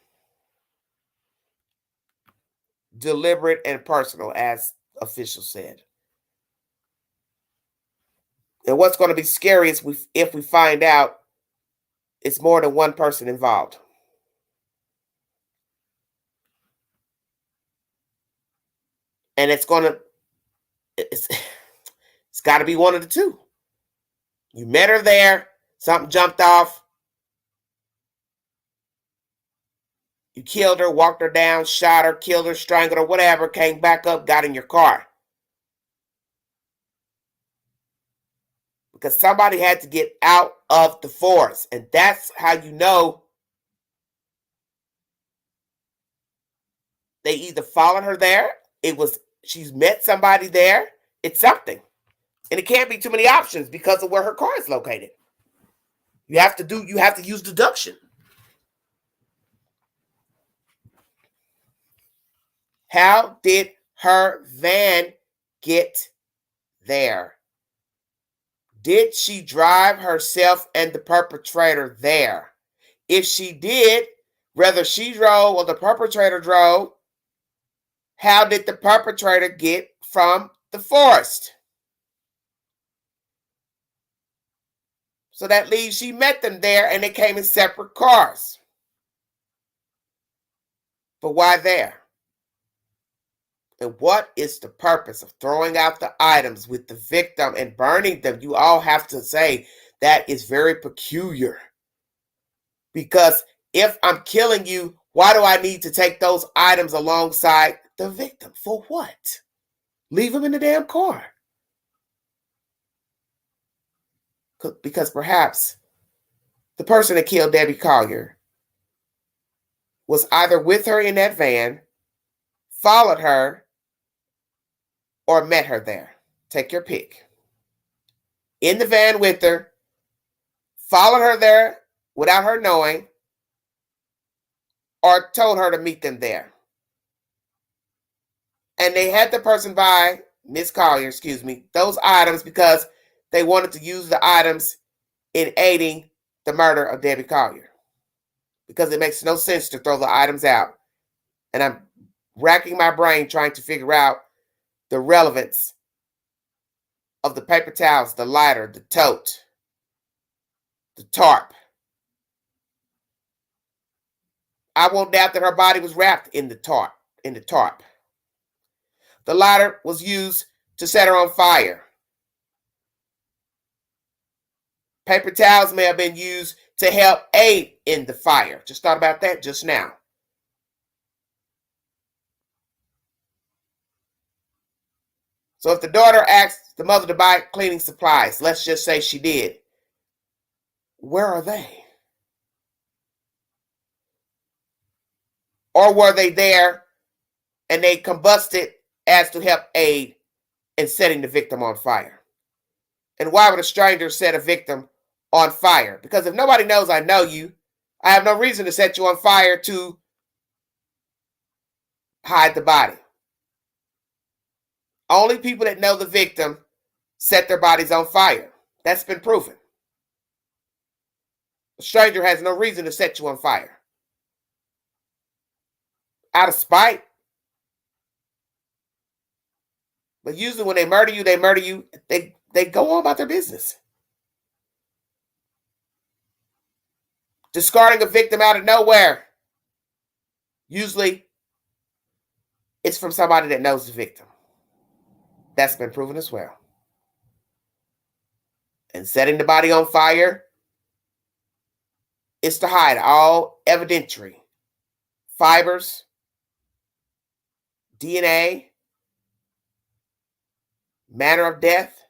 Deliberate and personal, as officials said. And what's going to be scary is if we find out it's more than one person involved. And it's got to be one of the two. You met her there, something jumped off. You killed her, walked her down, shot her, killed her, strangled her, whatever, came back up, got in your car. Because somebody had to get out of the forest. And that's how you know they either followed her there, she's met somebody there, it's something. And it can't be too many options because of where her car is located. You have to use deduction. How did her van get there? Did she drive herself and the perpetrator there? If she did, whether she drove or the perpetrator drove, how did the perpetrator get from the forest? So that leaves she met them there and they came in separate cars. But why there? And what is the purpose of throwing out the items with the victim and burning them? You all have to say that is very peculiar. Because if I'm killing you, why do I need to take those items alongside the victim? For what? Leave them in the damn car. Because perhaps the person that killed Debbie Collier was either with her in that van, followed her, or met her there. Take your pick. In the van with her, followed her there without her knowing, or told her to meet them there. And they had the person buy, Miss Collier, those items because they wanted to use the items in aiding the murder of Debbie Collier. Because it makes no sense to throw the items out. And I'm racking my brain trying to figure out the relevance of the paper towels, the lighter, the tote, the tarp. I won't doubt that her body was wrapped in the tarp. The lighter was used to set her on fire. Paper towels may have been used to help aid in the fire. Just thought about that just now. So if the daughter asked the mother to buy cleaning supplies, let's just say she did, where are they? Or were they there and they combusted as to help aid in setting the victim on fire? And why would a stranger set a victim on fire? Because if nobody knows I know you, I have no reason to set you on fire to hide the body. Only people that know the victim set their bodies on fire. That's been proven. A stranger has no reason to set you on fire. Out of spite. But usually when they murder you, they go on about their business. Discarding a victim out of nowhere. Usually it's from somebody that knows the victim. That's been proven as well. And setting the body on fire is to hide all evidentiary, fibers, DNA, manner of death,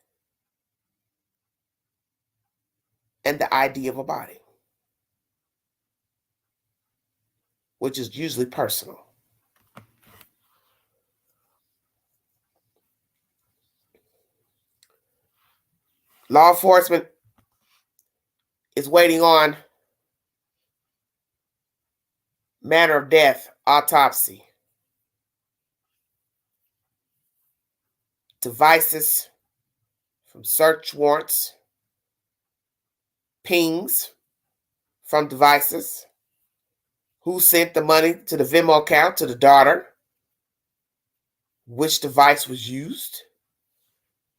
and the ID of a body, which is usually personal. Law enforcement is waiting on manner of death autopsy, devices from search warrants, pings from devices, who sent the money to the Venmo account to the daughter, which device was used.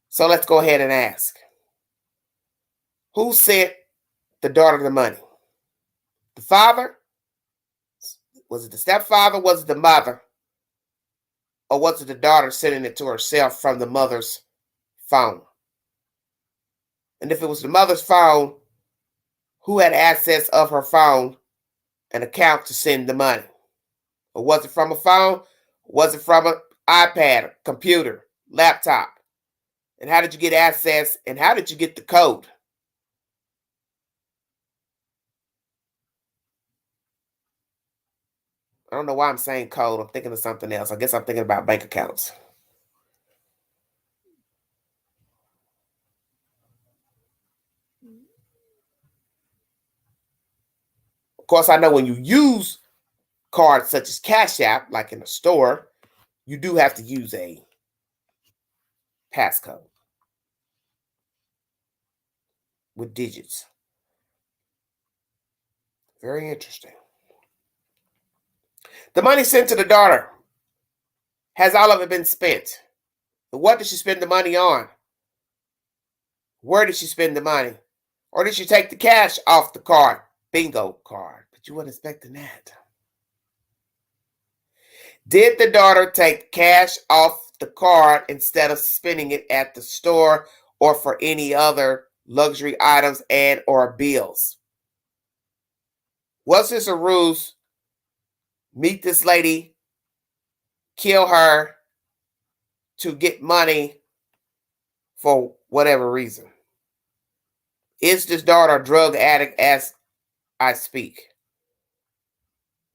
So let's go ahead and ask. Who sent the daughter the money? The father? Was it the stepfather? Was it the mother? Or was it the daughter sending it to herself from the mother's phone? And if it was the mother's phone, who had access of her phone and account to send the money? Or was it from a phone? Was it from an iPad, computer, laptop? And how did you get access? And how did you get the code? I don't know why I'm saying code. I'm thinking of something else. I guess I'm thinking about bank accounts. Of course, I know when you use cards such as Cash App, like in a store, you do have to use a passcode with digits. Very interesting. The money sent to the daughter, has all of it been spent? What did she spend the money on? Where did she spend the money? Or did she take the cash off the card? Bingo card. But you weren't expecting that. Did the daughter take cash off the card instead of spending it at the store or for any other luxury items and or bills? Was this a ruse? Meet this lady, kill her to get money for whatever reason. Is this daughter a drug addict as I speak?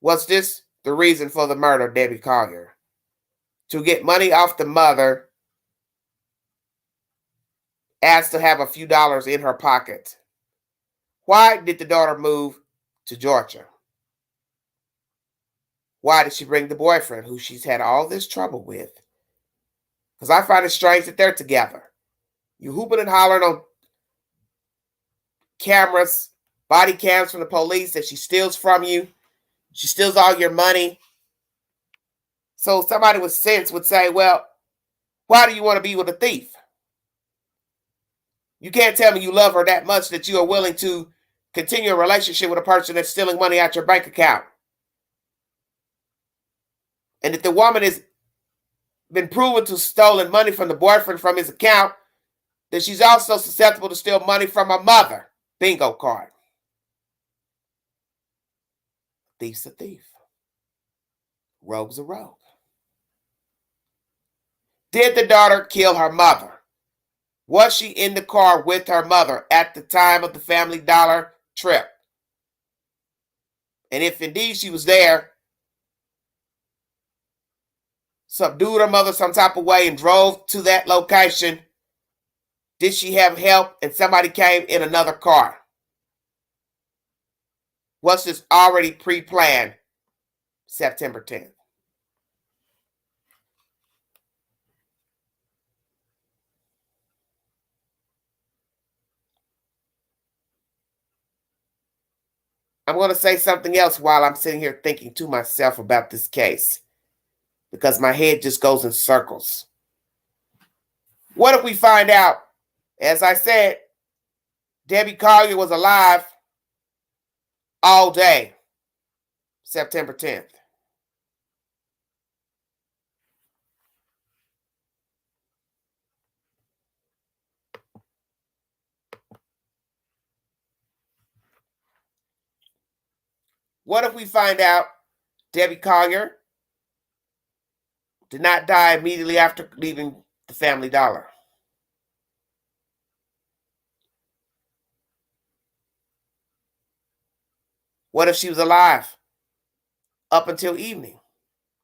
Was this the reason for the murder of Debbie Collier? To get money off the mother as to have a few dollars in her pocket. Why did the daughter move to Georgia? Why did she bring the boyfriend who she's had all this trouble with? Because I find it strange that they're together. You hooping and hollering on cameras, body cams from the police that she steals from you. She steals all your money. So somebody with sense would say, well, why do you want to be with a thief? You can't tell me you love her that much that you are willing to continue a relationship with a person that's stealing money out your bank account. And if the woman has been proven to have stolen money from the boyfriend from his account, then she's also susceptible to steal money from her mother. Bingo card. Thief's a thief. Rogue's a rogue. Did the daughter kill her mother? Was she in the car with her mother at the time of the Family Dollar trip? And if indeed she was there, subdued her mother some type of way and drove to that location, did she have help and somebody came in another car? Was this already pre-planned September 10th? I'm going to say something else while I'm sitting here thinking to myself about this case, because my head just goes in circles. What if we find out, as I said, Debbie Collier was alive all day, September 10th? What if we find out Debbie Collier did not die immediately after leaving the Family Dollar? What if she was alive up until evening,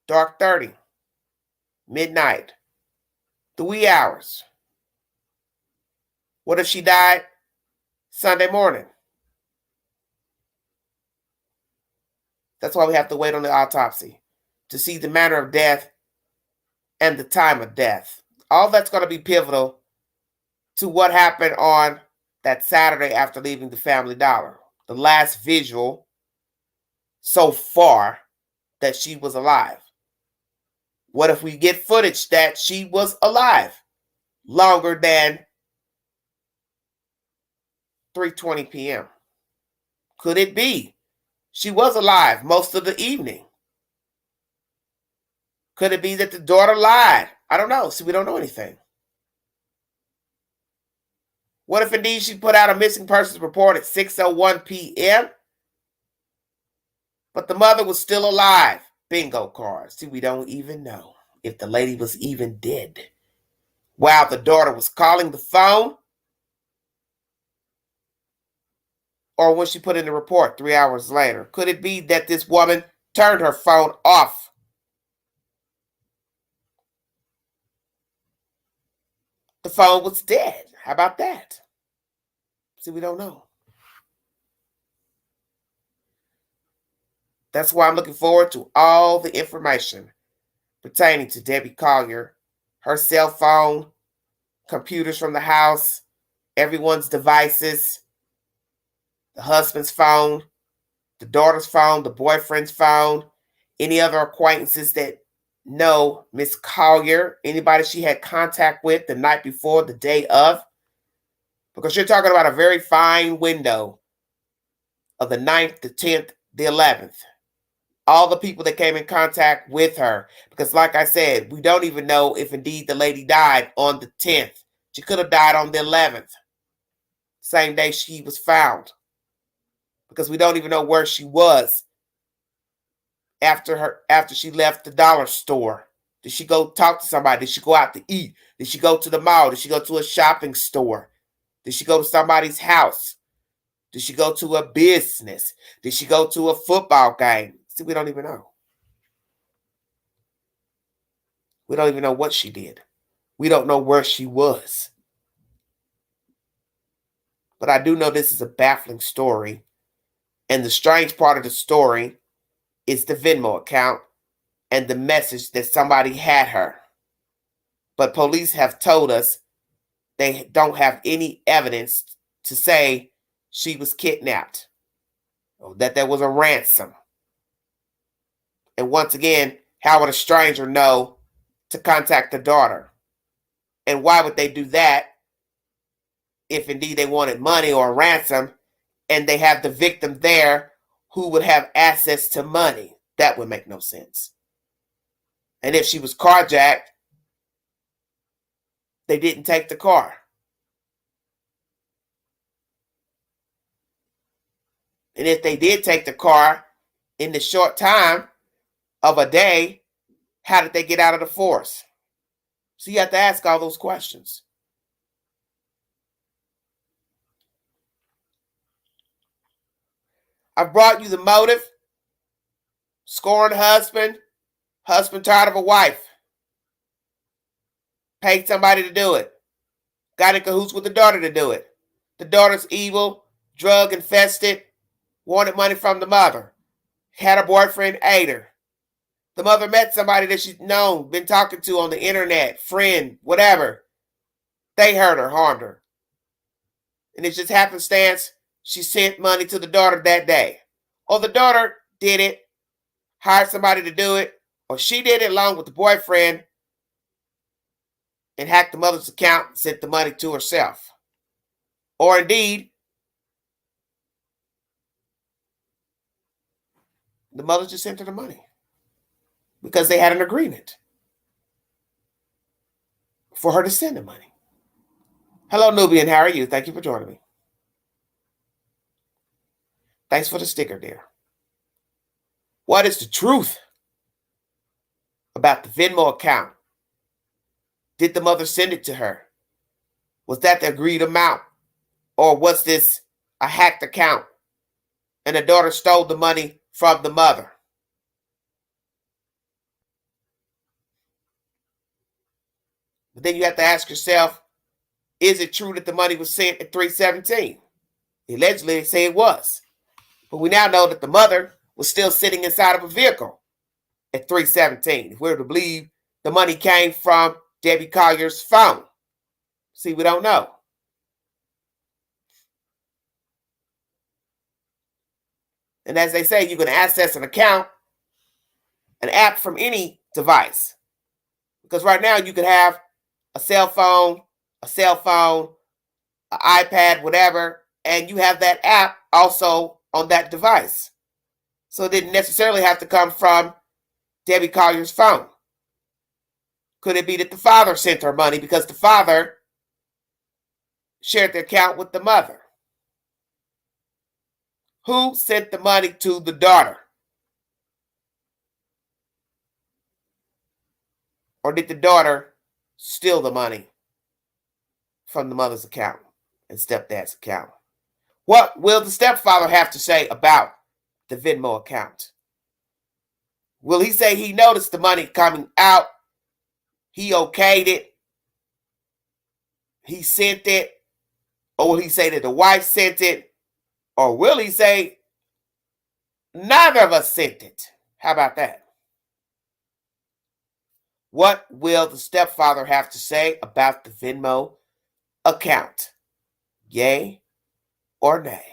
dark 30, midnight, the wee hours? What if she died Sunday morning? That's why we have to wait on the autopsy to see the manner of death and the time of death. All that's going to be pivotal to what happened on that Saturday after leaving the Family Dollar. The last visual so far that she was alive. What if we get footage that she was alive longer than 3:20 p.m.? Could it be she was alive most of the evening? Could it be that the daughter lied? I don't know. See, we don't know anything. What if indeed she put out a missing persons report at 6:01 p.m., but the mother was still alive? Bingo card. See, we don't even know if the lady was even dead while the daughter was calling the phone, or when she put in the report 3 hours later. Could it be that this woman turned her phone off? The phone was dead. How about that? See, we don't know. That's why I'm looking forward to all the information pertaining to Debbie Collier, her cell phone, computers from the house, everyone's devices, the husband's phone, the daughter's phone, the boyfriend's phone, any other acquaintances that know Miss Collier, anybody she had contact with the night before, the day of. Because you're talking about a very fine window of the 9th, the 10th, the 11th. All the people that came in contact with her. Because like I said, we don't even know if indeed the lady died on the 10th. She could have died on the 11th. Same day she was found. Because we don't even know where she was after she left the dollar store. Did she go talk to somebody? Did she go out to eat? Did she go to the mall? Did she go to a shopping store? Did she go to somebody's house? Did she go to a business? Did she go to a football game? See, we don't even know. We don't even know what she did. We don't know where she was. But I do know this is a baffling story. And the strange part of the story is the Venmo account and the message that somebody had her. But police have told us they don't have any evidence to say she was kidnapped or that there was a ransom. And once again, how would a stranger know to contact the daughter? And why would they do that if indeed they wanted money or ransom, and they have the victim there who would have access to money. That would make no sense. And if she was carjacked, they didn't take the car. And if they did take the car in the short time of a day, how did they get out of the force? So you have to ask all those questions. I've brought you the motive. Scorned husband. Husband tired of a wife. Paid somebody to do it. Got in cahoots with the daughter to do it. The daughter's evil, drug infested, wanted money from the mother. Had a boyfriend, ate her. The mother met somebody that she's known, been talking to on the internet, friend, whatever. They hurt her, harmed her. And it's just happenstance, she sent money to the daughter that day. Or the daughter did it, hired somebody to do it, or she did it along with the boyfriend and hacked the mother's account and sent the money to herself. Or indeed, the mother just sent her the money because they had an agreement for her to send the money. Hello, Nubian. How are you? Thank you for joining me. Thanks for the sticker, dear. What is the truth about the Venmo account? Did the mother send it to her? Was that the agreed amount? Or was this a hacked account and the daughter stole the money from the mother? But then you have to ask yourself, is it true that the money was sent at 317? Allegedly, they say it was. But we now know that the mother was still sitting inside of a vehicle at 317. If we're to believe the money came from Debbie Collier's phone. See, we don't know. And as they say, you can access an account, an app from any device. Because right now you could have a cell phone, an iPad, whatever, and you have that app also on that device. So it didn't necessarily have to come from Debbie Collier's phone. Could it be that the father sent her money because the father shared the account with the mother? Who sent the money to the daughter? Or did the daughter steal the money from the mother's account and stepdad's account? What will the stepfather have to say about the Venmo account? Will he say he noticed the money coming out? He okayed it? He sent it? Or will he say that the wife sent it? Or will he say neither of us sent it? How about that? What will the stepfather have to say about the Venmo account? Yay or nay?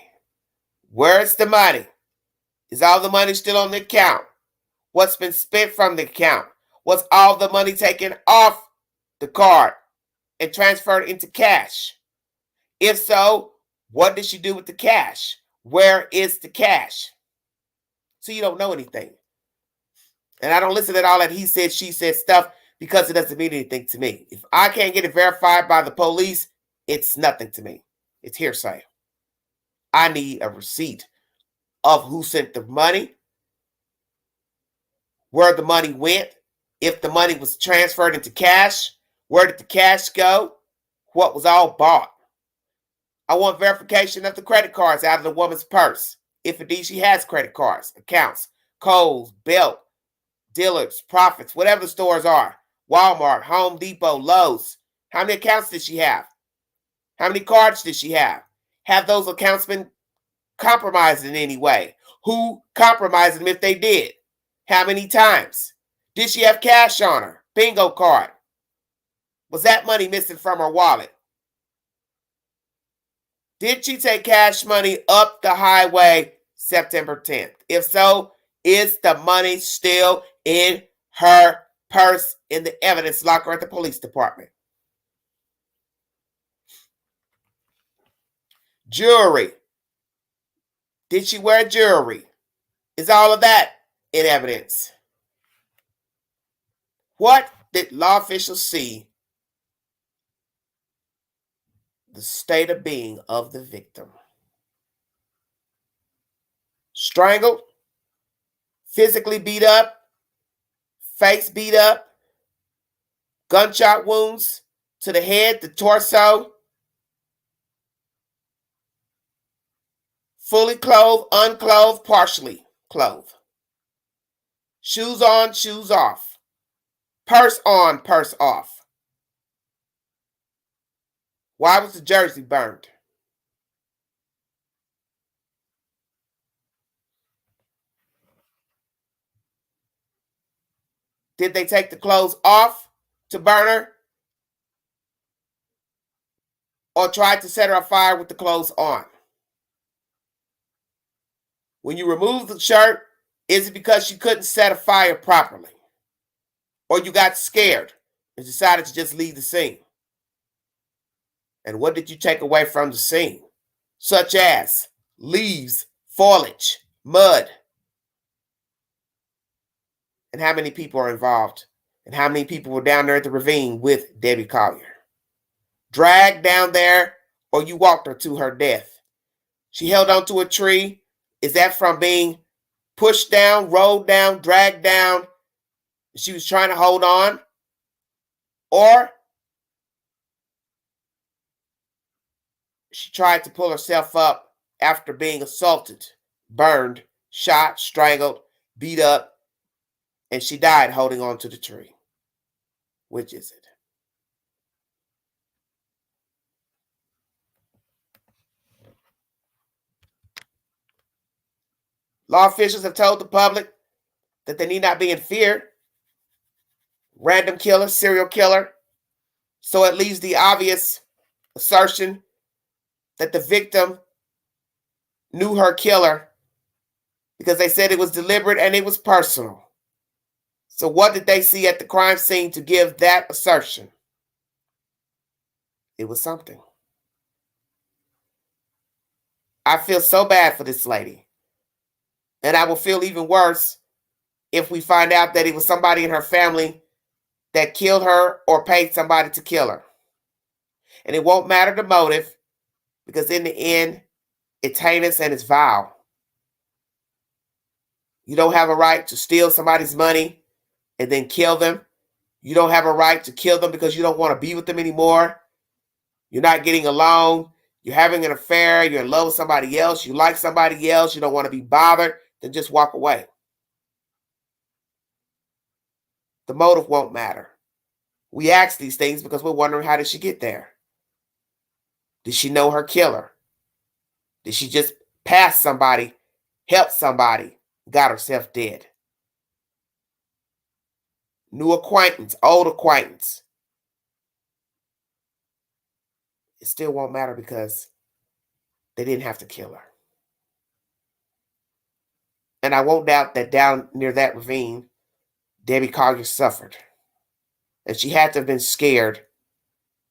Where's the money? Is all the money still on the account? What's been spent from the account? Was all the money taken off the card and transferred into cash? If so, what did she do with the cash? Where is the cash? So you don't know anything. And I don't listen to all that he said, she said stuff because it doesn't mean anything to me. If I can't get it verified by the police, it's nothing to me. It's hearsay. I need a receipt of who sent the money, where the money went, if the money was transferred into cash, where did the cash go, what was all bought. I want verification of the credit cards out of the woman's purse. If indeed she has credit cards, accounts, Kohl's, Belt, Dillard's, Profits, whatever the stores are, Walmart, Home Depot, Lowe's. How many accounts did she have? How many cards did she have? Have those accounts been compromised in any way? Who compromised them if they did? How many times? Did she have cash on her? Bingo card. Was that money missing from her wallet? Did she take cash money up the highway September 10th? If so, is the money still in her purse in the evidence locker at the police department? Jewelry. Did she wear jewelry? Is all of that in evidence? What did law officials see the state of being of the victim? Strangled, physically beat up, face beat up, gunshot wounds to the head, the torso, fully clothed, unclothed, partially clothed. Shoes on, shoes off. Purse on, purse off. Why was the jersey burned? Did they take the clothes off to burn her? Or tried to set her afire with the clothes on? When you remove the shirt, is it because she couldn't set a fire properly? Or you got scared and decided to just leave the scene? And what did you take away from the scene? Such as leaves, foliage, mud. And how many people are involved? And how many people were down there at the ravine with Debbie Collier? Dragged down there, or you walked her to her death? She held onto a tree. Is that from being pushed down, rolled down, dragged down? She was trying to hold on? Or she tried to pull herself up after being assaulted, burned, shot, strangled, beat up, and she died holding on to the tree? Which is it? Law officials have told the public that they need not be in fear. Random killer, serial killer. So it leaves the obvious assertion that the victim knew her killer because they said it was deliberate and it was personal. So what did they see at the crime scene to give that assertion? It was something. I feel so bad for this lady. And I will feel even worse if we find out that it was somebody in her family that killed her or paid somebody to kill her. And it won't matter the motive, because in the end, it's heinous and it's vile. You don't have a right to steal somebody's money and then kill them. You don't have a right to kill them because you don't want to be with them anymore. You're not getting along. You're having an affair. You're in love with somebody else. You like somebody else. You don't want to be bothered. Then just walk away. The motive won't matter. We ask these things because we're wondering, how did she get there? Did she know her killer? Did she just pass somebody, help somebody, got herself dead? New acquaintance, old acquaintance. It still won't matter because they didn't have to kill her. And I won't doubt that down near that ravine, Debbie Collier suffered. And she had to have been scared,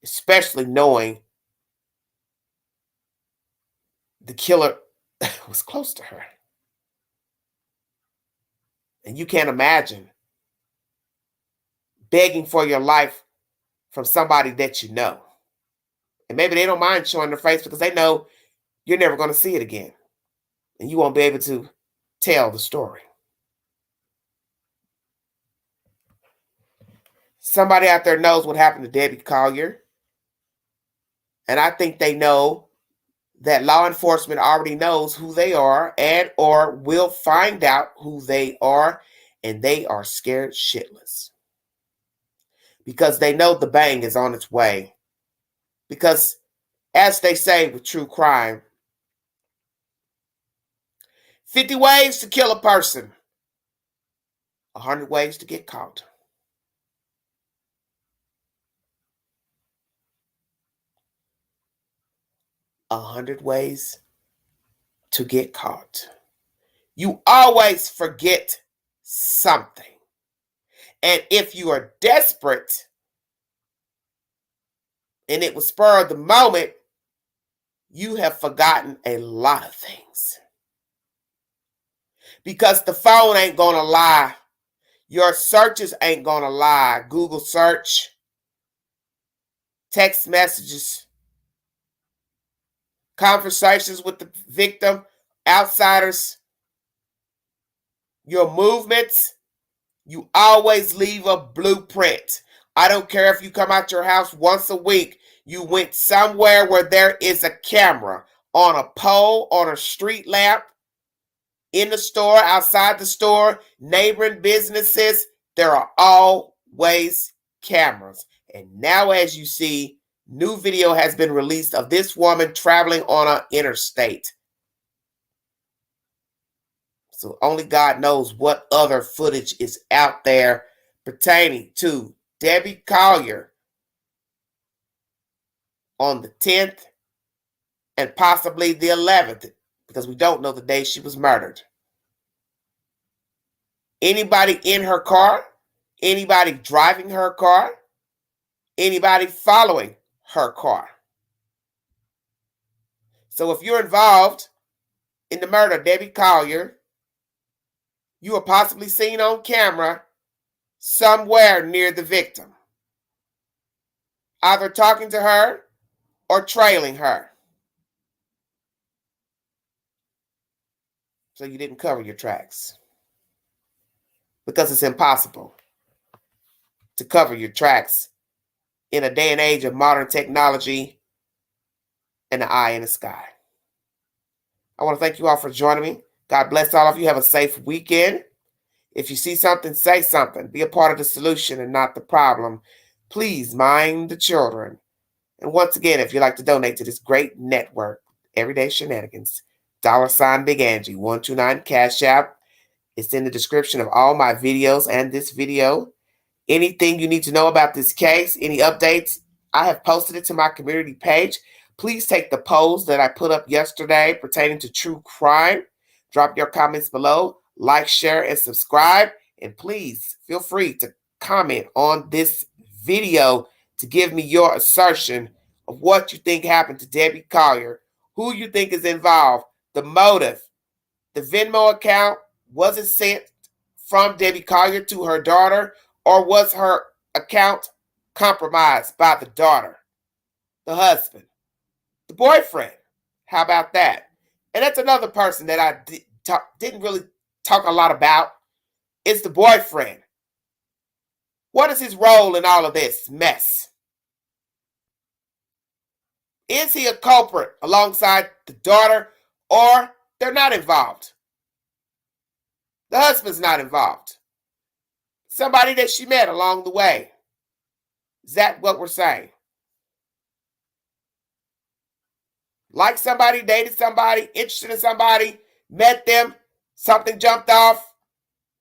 especially knowing the killer was close to her. And you can't imagine begging for your life from somebody that you know. And maybe they don't mind showing their face because they know you're never going to see it again. And you won't be able to tell the story. Somebody out there knows what happened to Debbie Collier. And I think they know that law enforcement already knows who they are and or will find out who they are. And they are scared shitless. Because they know the bang is on its way. Because, as they say with true crime, 50 ways to kill a person, 100 ways to get caught. A 100 ways to get caught. You always forget something. And if you are desperate and it was spur of the moment, you have forgotten a lot of things. Because the phone ain't going to lie. Your searches ain't going to lie. Google search, text messages, conversations with the victim, outsiders, your movements, you always leave a blueprint. I don't care if you come out your house once a week. You went somewhere where there is a camera on a pole, on a street lamp, in the store, outside the store, neighboring businesses. There are always cameras. And now, as you see, new video has been released of this woman traveling on an interstate. So only God knows what other footage is out there pertaining to Debbie Collier on the 10th and possibly the 11th, because we don't know the day she was murdered. Anybody in her car, anybody driving her car, anybody following her car. So if you're involved in the murder of Debbie Collier, you are possibly seen on camera somewhere near the victim, either talking to her or trailing her. So you didn't cover your tracks, because it's impossible to cover your tracks in a day and age of modern technology and the eye in the sky. I want to thank you all for joining me. God bless all of you. Have a safe weekend. If you see something, say something. Be a part of the solution and not the problem. Please mind the children. And once again, if you'd like to donate to this great network, Everyday Shenanigans, $ Big Angie 129 Cash App. It's in the description of all my videos and this video. Anything you need to know about this case, any updates, I have posted it to my community page. Please take the polls that I put up yesterday pertaining to true crime. Drop your comments below, like, share, and subscribe. And please feel free to comment on this video to give me your assertion of what you think happened to Debbie Collier, who you think is involved, the motive, the Venmo account. Was it sent from Debbie Collier to her daughter, or was her account compromised by the daughter, the husband, the boyfriend? How about that? And that's another person that I didn't really talk a lot about. It's the boyfriend. What is his role in all of this mess? Is he a culprit alongside the daughter, or they're not involved? The husband's not involved. Somebody that she met along the way. Is that what we're saying? Like somebody, dated somebody, interested in somebody, met them, something jumped off,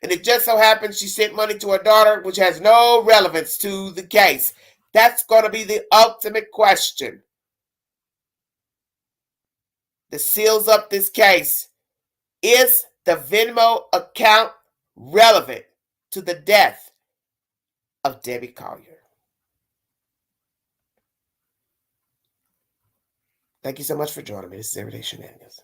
and it just so happens she sent money to her daughter, which has no relevance to the case. That's going to be the ultimate question that seals up this case. Is the Venmo account relevant to the death of Debbie Collier? Thank you so much for joining me. This is Everyday Shenanigans.